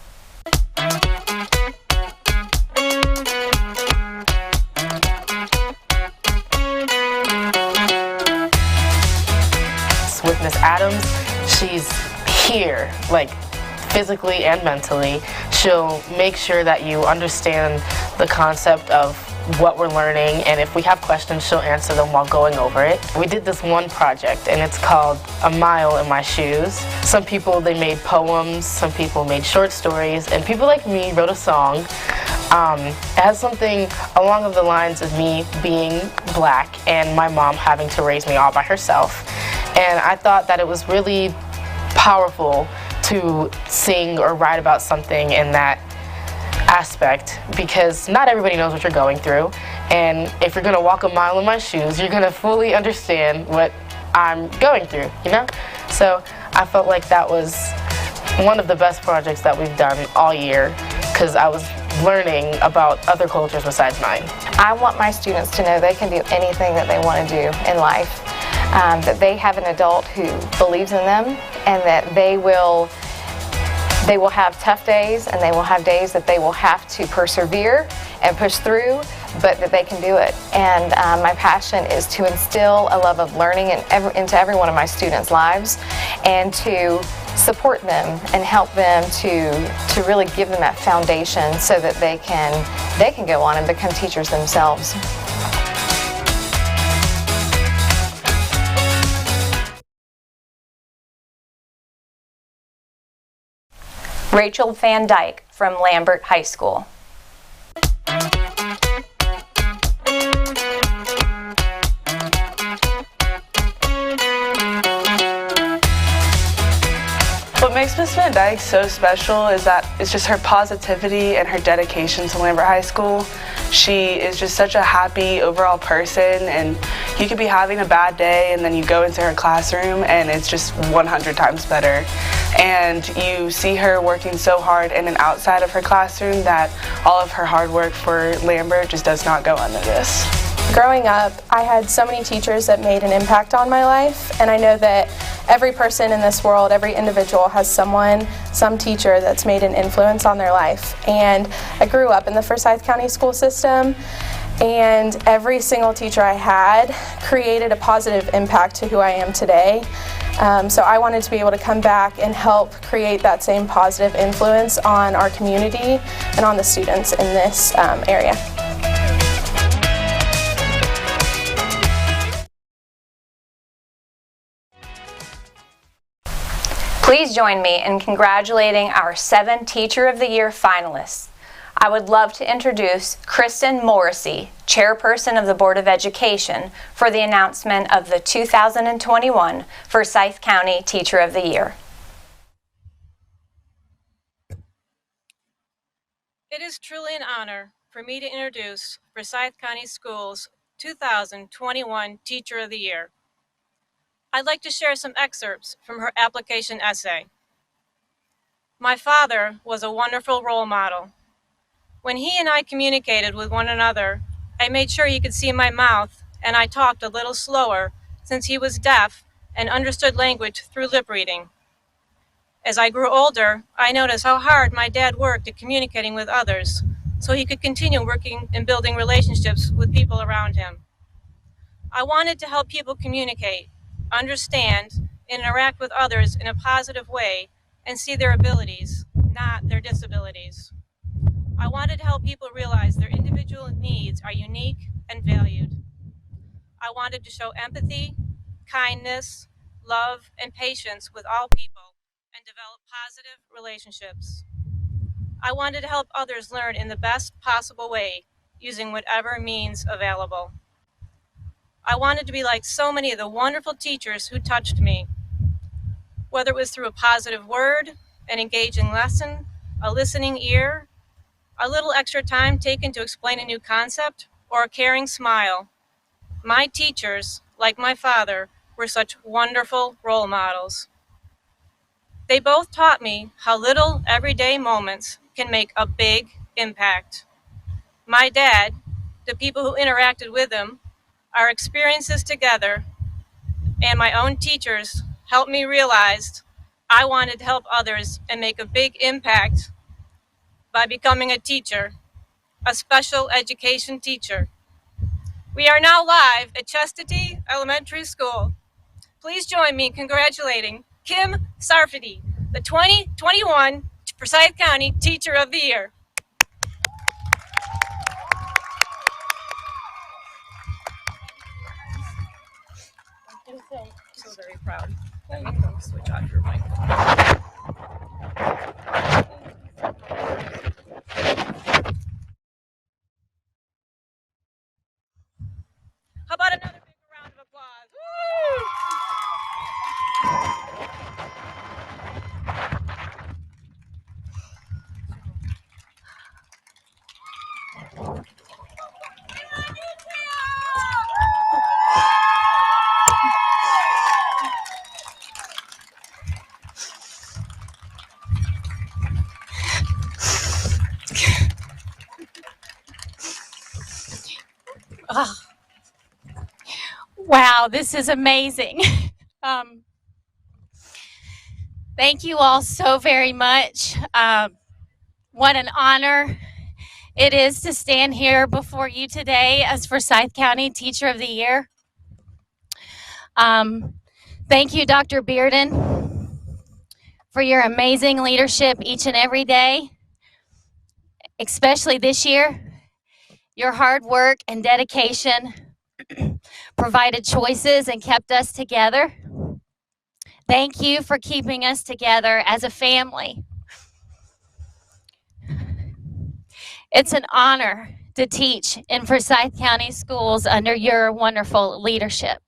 Speaker 24: With Miss Adams, she's here, physically and mentally. She'll make sure that you understand the concept of what we're learning, and if we have questions, she'll answer them while going over it. We did this one project, and it's called A Mile in My Shoes. Some people, they made poems, some people made short stories, and people like me wrote a song. It has something along the lines of me being black and my mom having to raise me all by herself. And I thought that it was really powerful to sing or write about something in that aspect, because not everybody knows what you're going through, and if you're going to walk a mile in my shoes, you're going to fully understand what I'm going through, you know? So I felt like that was one of the best projects that we've done all year, because I was learning about other cultures besides mine.
Speaker 25: I want my students to know they can do anything that they want to do in life, that they have an adult who believes in them, and that they will have tough days, and they will have days that they will have to persevere and push through, but that they can do it. And my passion is to instill a love of learning into every one of my students' lives, and to support them and help them to really give them that foundation so that they can go on and become teachers themselves.
Speaker 13: Rachel Van Dyke from Lambert High School.
Speaker 26: What makes Miss Van Dyke so special is that it's just her positivity and her dedication to Lambert High School. She is just such a happy overall person, and you could be having a bad day and then you go into her classroom and it's just 100 times better. And you see her working so hard in and outside of her classroom that all of her hard work for Lambert just does not go unnoticed.
Speaker 27: Growing up, I had so many teachers that made an impact on my life, and I know that every person in this world, every individual has some teacher that's made an influence on their life. And I grew up in the Forsyth County school system, and every single teacher I had created a positive impact to who I am today. So I wanted to be able to come back and help create that same positive influence on our community and on the students in this area.
Speaker 13: Please join me in congratulating our 7 Teacher of the Year finalists. I would love to introduce Kristen Morrissey, Chairperson of the Board of Education, for the announcement of the 2021 Forsyth County Teacher of the Year.
Speaker 2: It is truly an honor for me to introduce Forsyth County Schools' 2021 Teacher of the Year. I'd like to share some excerpts from her application essay. My father was a wonderful role model. When he and I communicated with one another, I made sure he could see my mouth, and I talked a little slower since he was deaf and understood language through lip reading. As I grew older, I noticed how hard my dad worked at communicating with others so he could continue working and building relationships with people around him. I wanted to help people communicate, understand, and interact with others in a positive way and see their abilities, not their disabilities. I wanted to help people realize their individual needs are unique and valued. I wanted to show empathy, kindness, love, and patience with all people and develop positive relationships. I wanted to help others learn in the best possible way using whatever means available. I wanted to be like so many of the wonderful teachers who touched me, whether it was through a positive word, an engaging lesson, a listening ear, a little extra time taken to explain a new concept, or a caring smile. My teachers, like my father, were such wonderful role models. They both taught me how little everyday moments can make a big impact. My dad, the people who interacted with him, our experiences together, and my own teachers helped me realize I wanted to help others and make a big impact by becoming a teacher, a special education teacher. We are now live at Chastity Elementary School. Please join me in congratulating Kim Sarfati, the 2021 Forsyth County Teacher of the Year. So very proud. Let me go switch on your mic. How about another big round of applause? Woo!
Speaker 3: Oh. Wow, this is amazing. Thank you all so very much. What an honor it is to stand here before you today as Forsyth County Teacher of the Year. Thank you, Dr. Bearden, for your amazing leadership each and every day, especially this year. Your hard work and dedication provided choices and kept us together. Thank you for keeping us together as a family. It's an honor to teach in Forsyth County Schools under your wonderful leadership.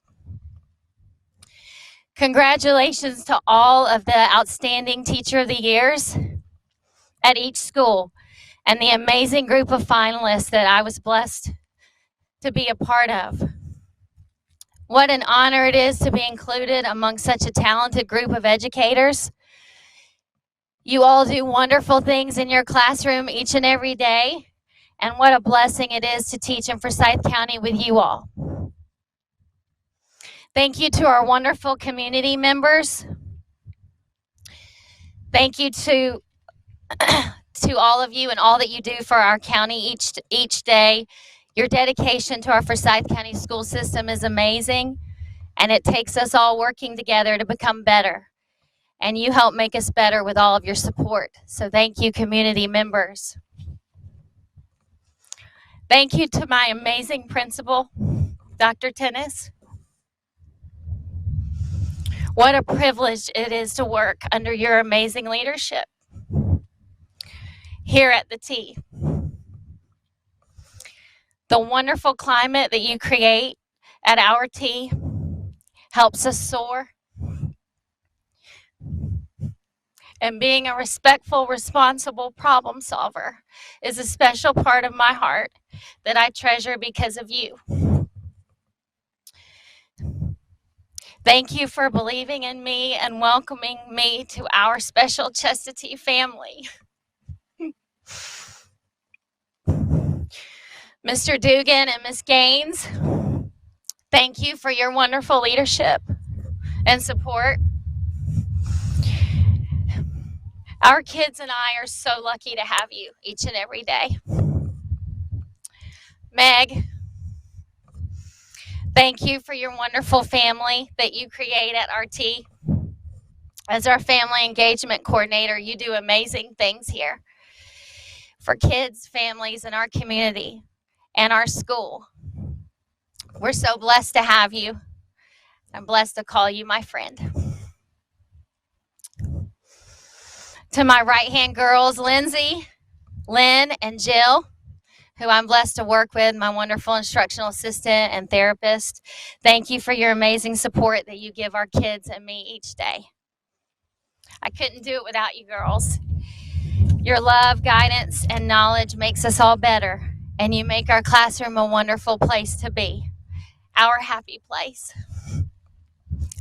Speaker 3: Congratulations to all of the outstanding Teacher of the Years at each school and the amazing group of finalists that I was blessed to be a part of. What an honor it is to be included among such a talented group of educators. You all do wonderful things in your classroom each and every day, and what a blessing it is to teach in Forsyth County with you all. Thank you to our wonderful community members. Thank you to all of you and all that you do for our county each day. Your dedication to our Forsyth County school system is amazing, and it takes us all working together to become better. And you help make us better with all of your support. So thank you, community members. Thank you to my amazing principal, Dr. Tennis. What a privilege it is to work under your amazing leadership here at the T. The wonderful climate that you create at Our Tea helps us soar. And being a respectful, responsible problem solver is a special part of my heart that I treasure because of you. Thank you for believing in me and welcoming me to our special Chestatee family. Mr. Dugan and Ms. Gaines, thank you for your wonderful leadership and support. Our kids and I are so lucky to have you each and every day. Meg, thank you for your wonderful family that you create at RT. As our family engagement coordinator, you do amazing things here for kids, families, and our community and our school. We're so blessed to have you. I'm blessed to call you my friend. To my right-hand girls, Lindsay, Lynn, and Jill, who I'm blessed to work with, my wonderful instructional assistant and therapist. Thank you for your amazing support that you give our kids and me each day. I couldn't do it without you girls. Your love, guidance, and knowledge makes us all better, and you make our classroom a wonderful place to be, our happy place.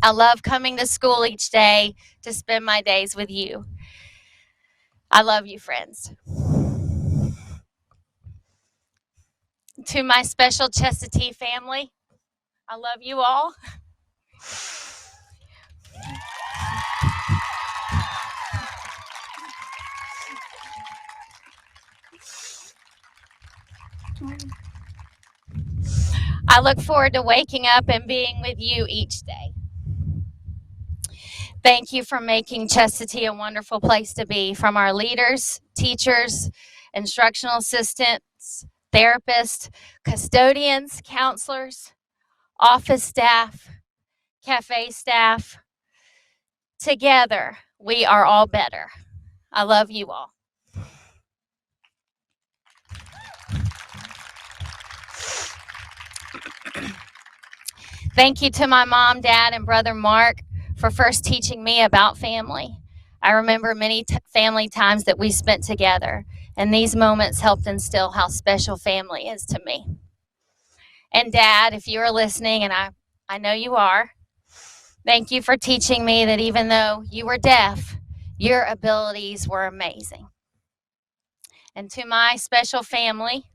Speaker 3: I love coming to school each day to spend my days with you. I love you, friends. To my special Chestatee family, I love you all. I look forward to waking up and being with you each day. Thank you for making Chestatee a wonderful place to be, from our leaders, teachers, instructional assistants, therapists, custodians, counselors, office staff, cafe staff. Together, we are all better. I love you all. Thank you to my mom, dad, and brother Mark for first teaching me about family. I remember many family times that we spent together, and these moments helped instill how special family is to me. And Dad, if you are listening, and I know you are, thank you for teaching me that even though you were deaf, your abilities were amazing. And to my special family,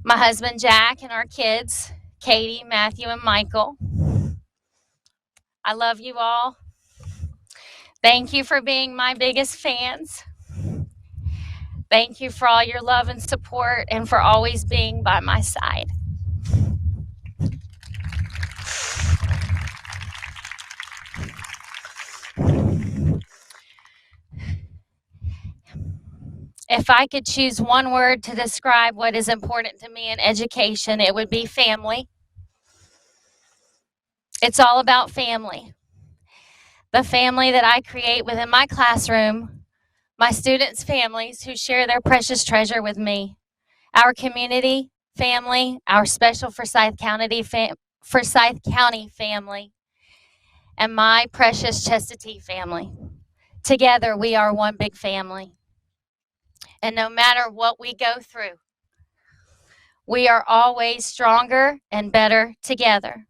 Speaker 3: my husband Jack and our kids, Katie, Matthew, and Michael, I love you all. Thank you for being my biggest fans. Thank you for all your love and support and for always being by my side. If I could choose one word to describe what is important to me in education, it would be family. It's all about family. The family that I create within my classroom, my students' families who share their precious treasure with me, our community family, our special Forsyth County family, and my precious Chestatee family. Together, we are one big family. And no matter what we go through, we are always stronger and better together.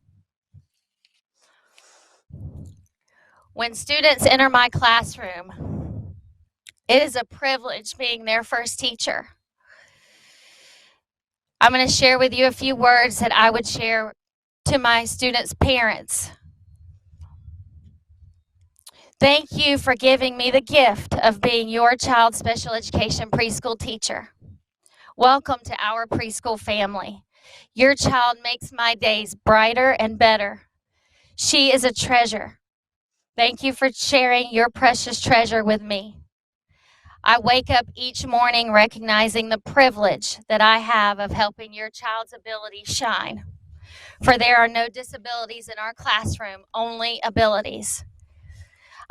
Speaker 3: When students enter my classroom, it is a privilege being their first teacher. I'm going to share with you a few words that I would share to my students' parents. Thank you for giving me the gift of being your child's special education preschool teacher. Welcome to our preschool family. Your child makes my days brighter and better. She is a treasure. Thank you for sharing your precious treasure with me. I wake up each morning recognizing the privilege that I have of helping your child's ability shine. For there are no disabilities in our classroom, only abilities.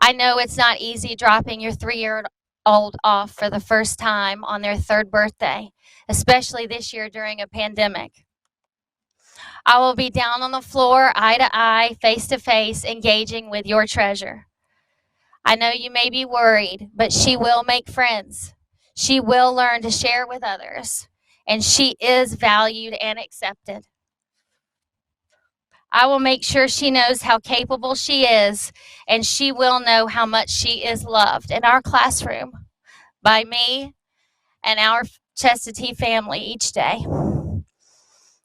Speaker 3: I know it's not easy dropping your 3-year-old old off for the first time on their 3rd birthday, especially this year during a pandemic. I will be down on the floor, eye to eye, face to face, engaging with your treasure. I know you may be worried, but she will make friends. She will learn to share with others, and she is valued and accepted. I will make sure she knows how capable she is, and she will know how much she is loved in our classroom by me and our Chestatee family each day.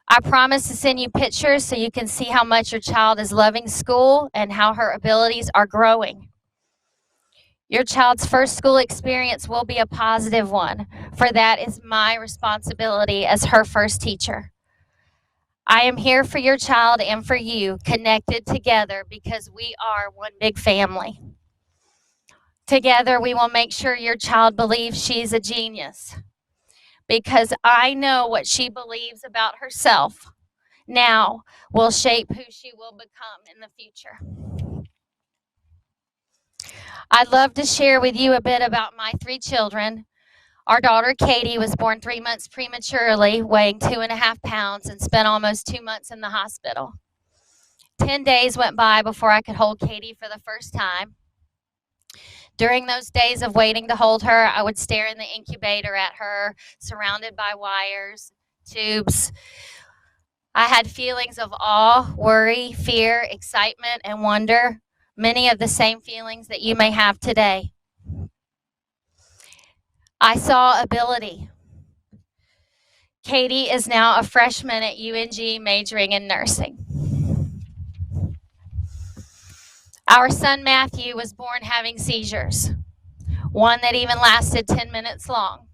Speaker 3: I promise to send you pictures so you can see how much your child is loving school and how her abilities are growing. Your child's first school experience will be a positive one, for that is my responsibility as her first teacher. I am here for your child and for you, connected together because we are one big family. Together, we will make sure your child believes she's a genius, because I know what she believes about herself now will shape who she will become in the future. I'd love to share with you a bit about my 3 children. Our daughter Katie was born 3 months prematurely, weighing 2.5 pounds, and spent almost 2 months in the hospital. 10 days went by before I could hold Katie for the first time. During those days of waiting to hold her, I would stare in the incubator at her, surrounded by wires, tubes. I had feelings of awe, worry, fear, excitement, and wonder, many of the same feelings that you may have today. I saw ability. Katie is now a freshman at UNG majoring in nursing. Our son Matthew was born having seizures, one that even lasted 10 minutes long.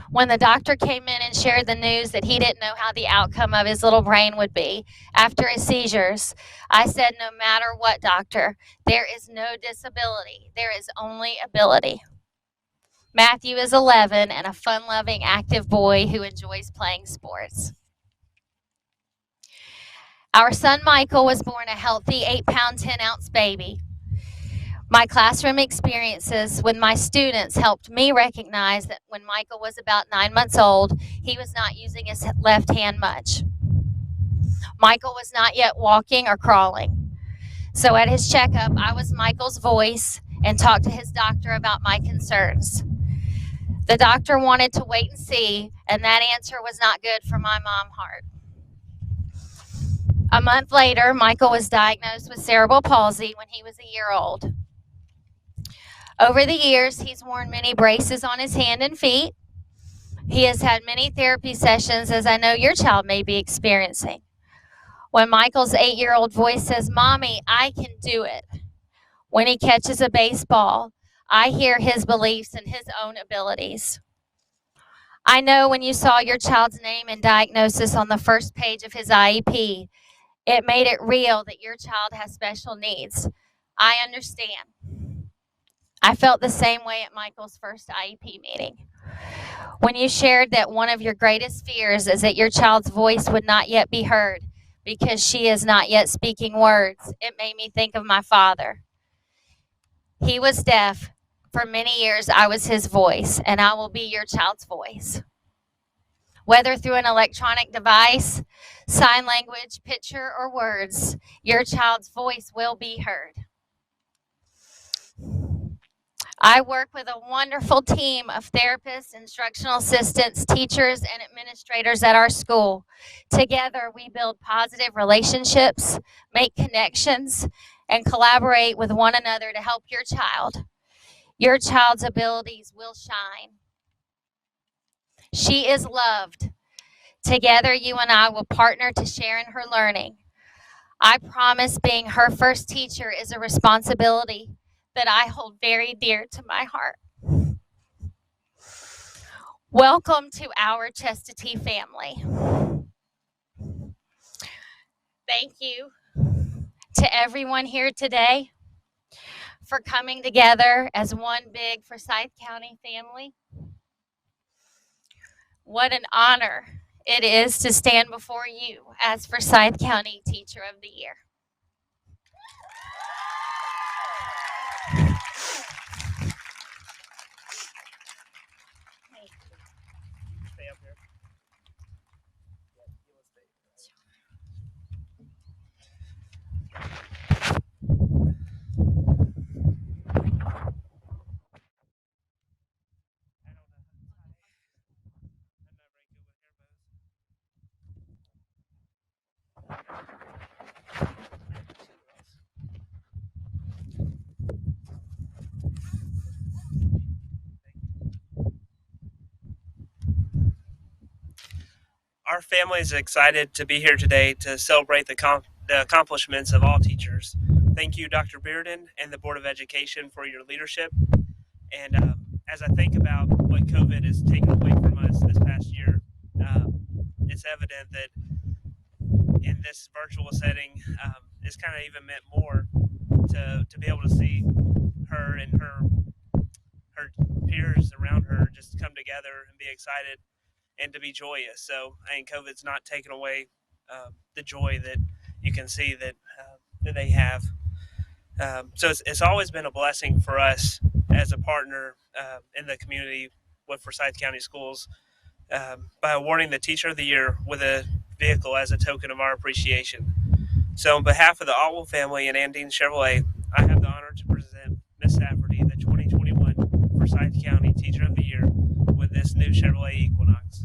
Speaker 3: When the doctor came in and shared the news that he didn't know how the outcome of his little brain would be after his seizures, I said, no matter what, doctor, there is no disability. There is only ability. Matthew is 11 and a fun-loving, active boy who enjoys playing sports. Our son Michael was born a healthy 8-pound, 10-ounce baby. My classroom experiences with my students helped me recognize that when Michael was about 9 months old, he was not using his left hand much. Michael was not yet walking or crawling. So at his checkup, I was Michael's voice and talked to his doctor about my concerns. The doctor wanted to wait and see, and that answer was not good for my mom heart. A month later, Michael was diagnosed with cerebral palsy when he was a year old. Over the years, he's worn many braces on his hand and feet. He has had many therapy sessions, as I know your child may be experiencing. When Michael's 8-year-old voice says, "Mommy, I can do it," when he catches a baseball, I hear his beliefs and his own abilities. I know when you saw your child's name and diagnosis on the first page of his IEP, it made it real that your child has special needs. I understand. I felt the same way at Michael's first IEP meeting. When you shared that one of your greatest fears is that your child's voice would not yet be heard because she is not yet speaking words, it made me think of my father. He was deaf. For many years, I was his voice, and I will be your child's voice. Whether through an electronic device, sign language, picture, or words, your child's voice will be heard. I work with a wonderful team of therapists, instructional assistants, teachers, and administrators at our school. Together, we build positive relationships, make connections, and collaborate with one another to help your child. Your child's abilities will shine. She is loved. Together, you and I will partner to share in her learning. I promise being her first teacher is a responsibility that I hold very dear to my heart. Welcome to our Chestatee family. Thank you to everyone here today for coming together as one big Forsyth County family. What an honor it is to stand before you as Forsyth County Teacher of the Year.
Speaker 4: Our family is excited to be here today to celebrate the accomplishments of all teachers. Thank you, Dr. Bearden and the Board of Education for your leadership. And as I think about what COVID has taken away from us this past year, it's evident that in this virtual setting, it's kind of even meant more to be able to see her and her peers around her just come together and be excited and to be joyous. So I think COVID's not taken away the joy that you can see that they have. So it's always been a blessing for us as a partner in the community with Forsyth County Schools by awarding the Teacher of the Year with a vehicle as a token of our appreciation. So on behalf of the Otwell family and Andine Chevrolet, I have the honor to present Ms. Safferty, the 2021 Forsyth County Teacher of the Year, with this new Chevrolet Equinox.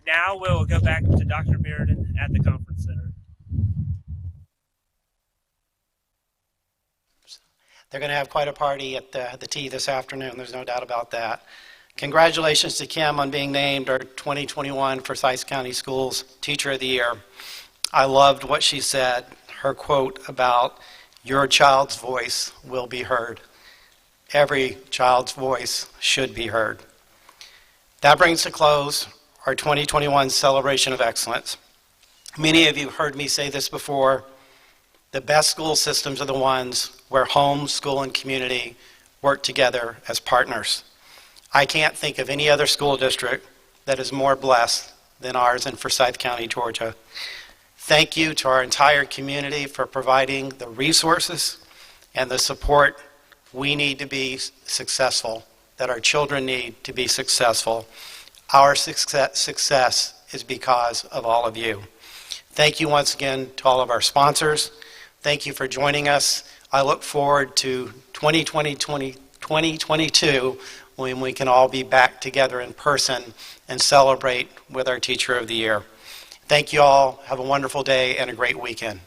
Speaker 4: Now we'll go back to Dr. Bearden at the Conference Center.
Speaker 1: They're going to have quite a party at the T this afternoon. There's no doubt about that. Congratulations to Kim on being named our 2021 Forsyth County Schools Teacher of the Year. I loved what she said, her quote about your child's voice will be heard. Every child's voice should be heard. That brings to close our 2021 Celebration of Excellence. Many of you heard me say this before. The best school systems are the ones where home, school, and community work together as partners. I can't think of any other school district that is more blessed than ours in Forsyth County, Georgia. Thank you to our entire community for providing the resources and the support we need to be successful, that our children need to be successful. Our success is because of all of you. Thank you once again to all of our sponsors. Thank you for joining us. I look forward to 2022 when we can all be back together in person and celebrate with our Teacher of the Year. Thank you all. Have a wonderful day and a great weekend.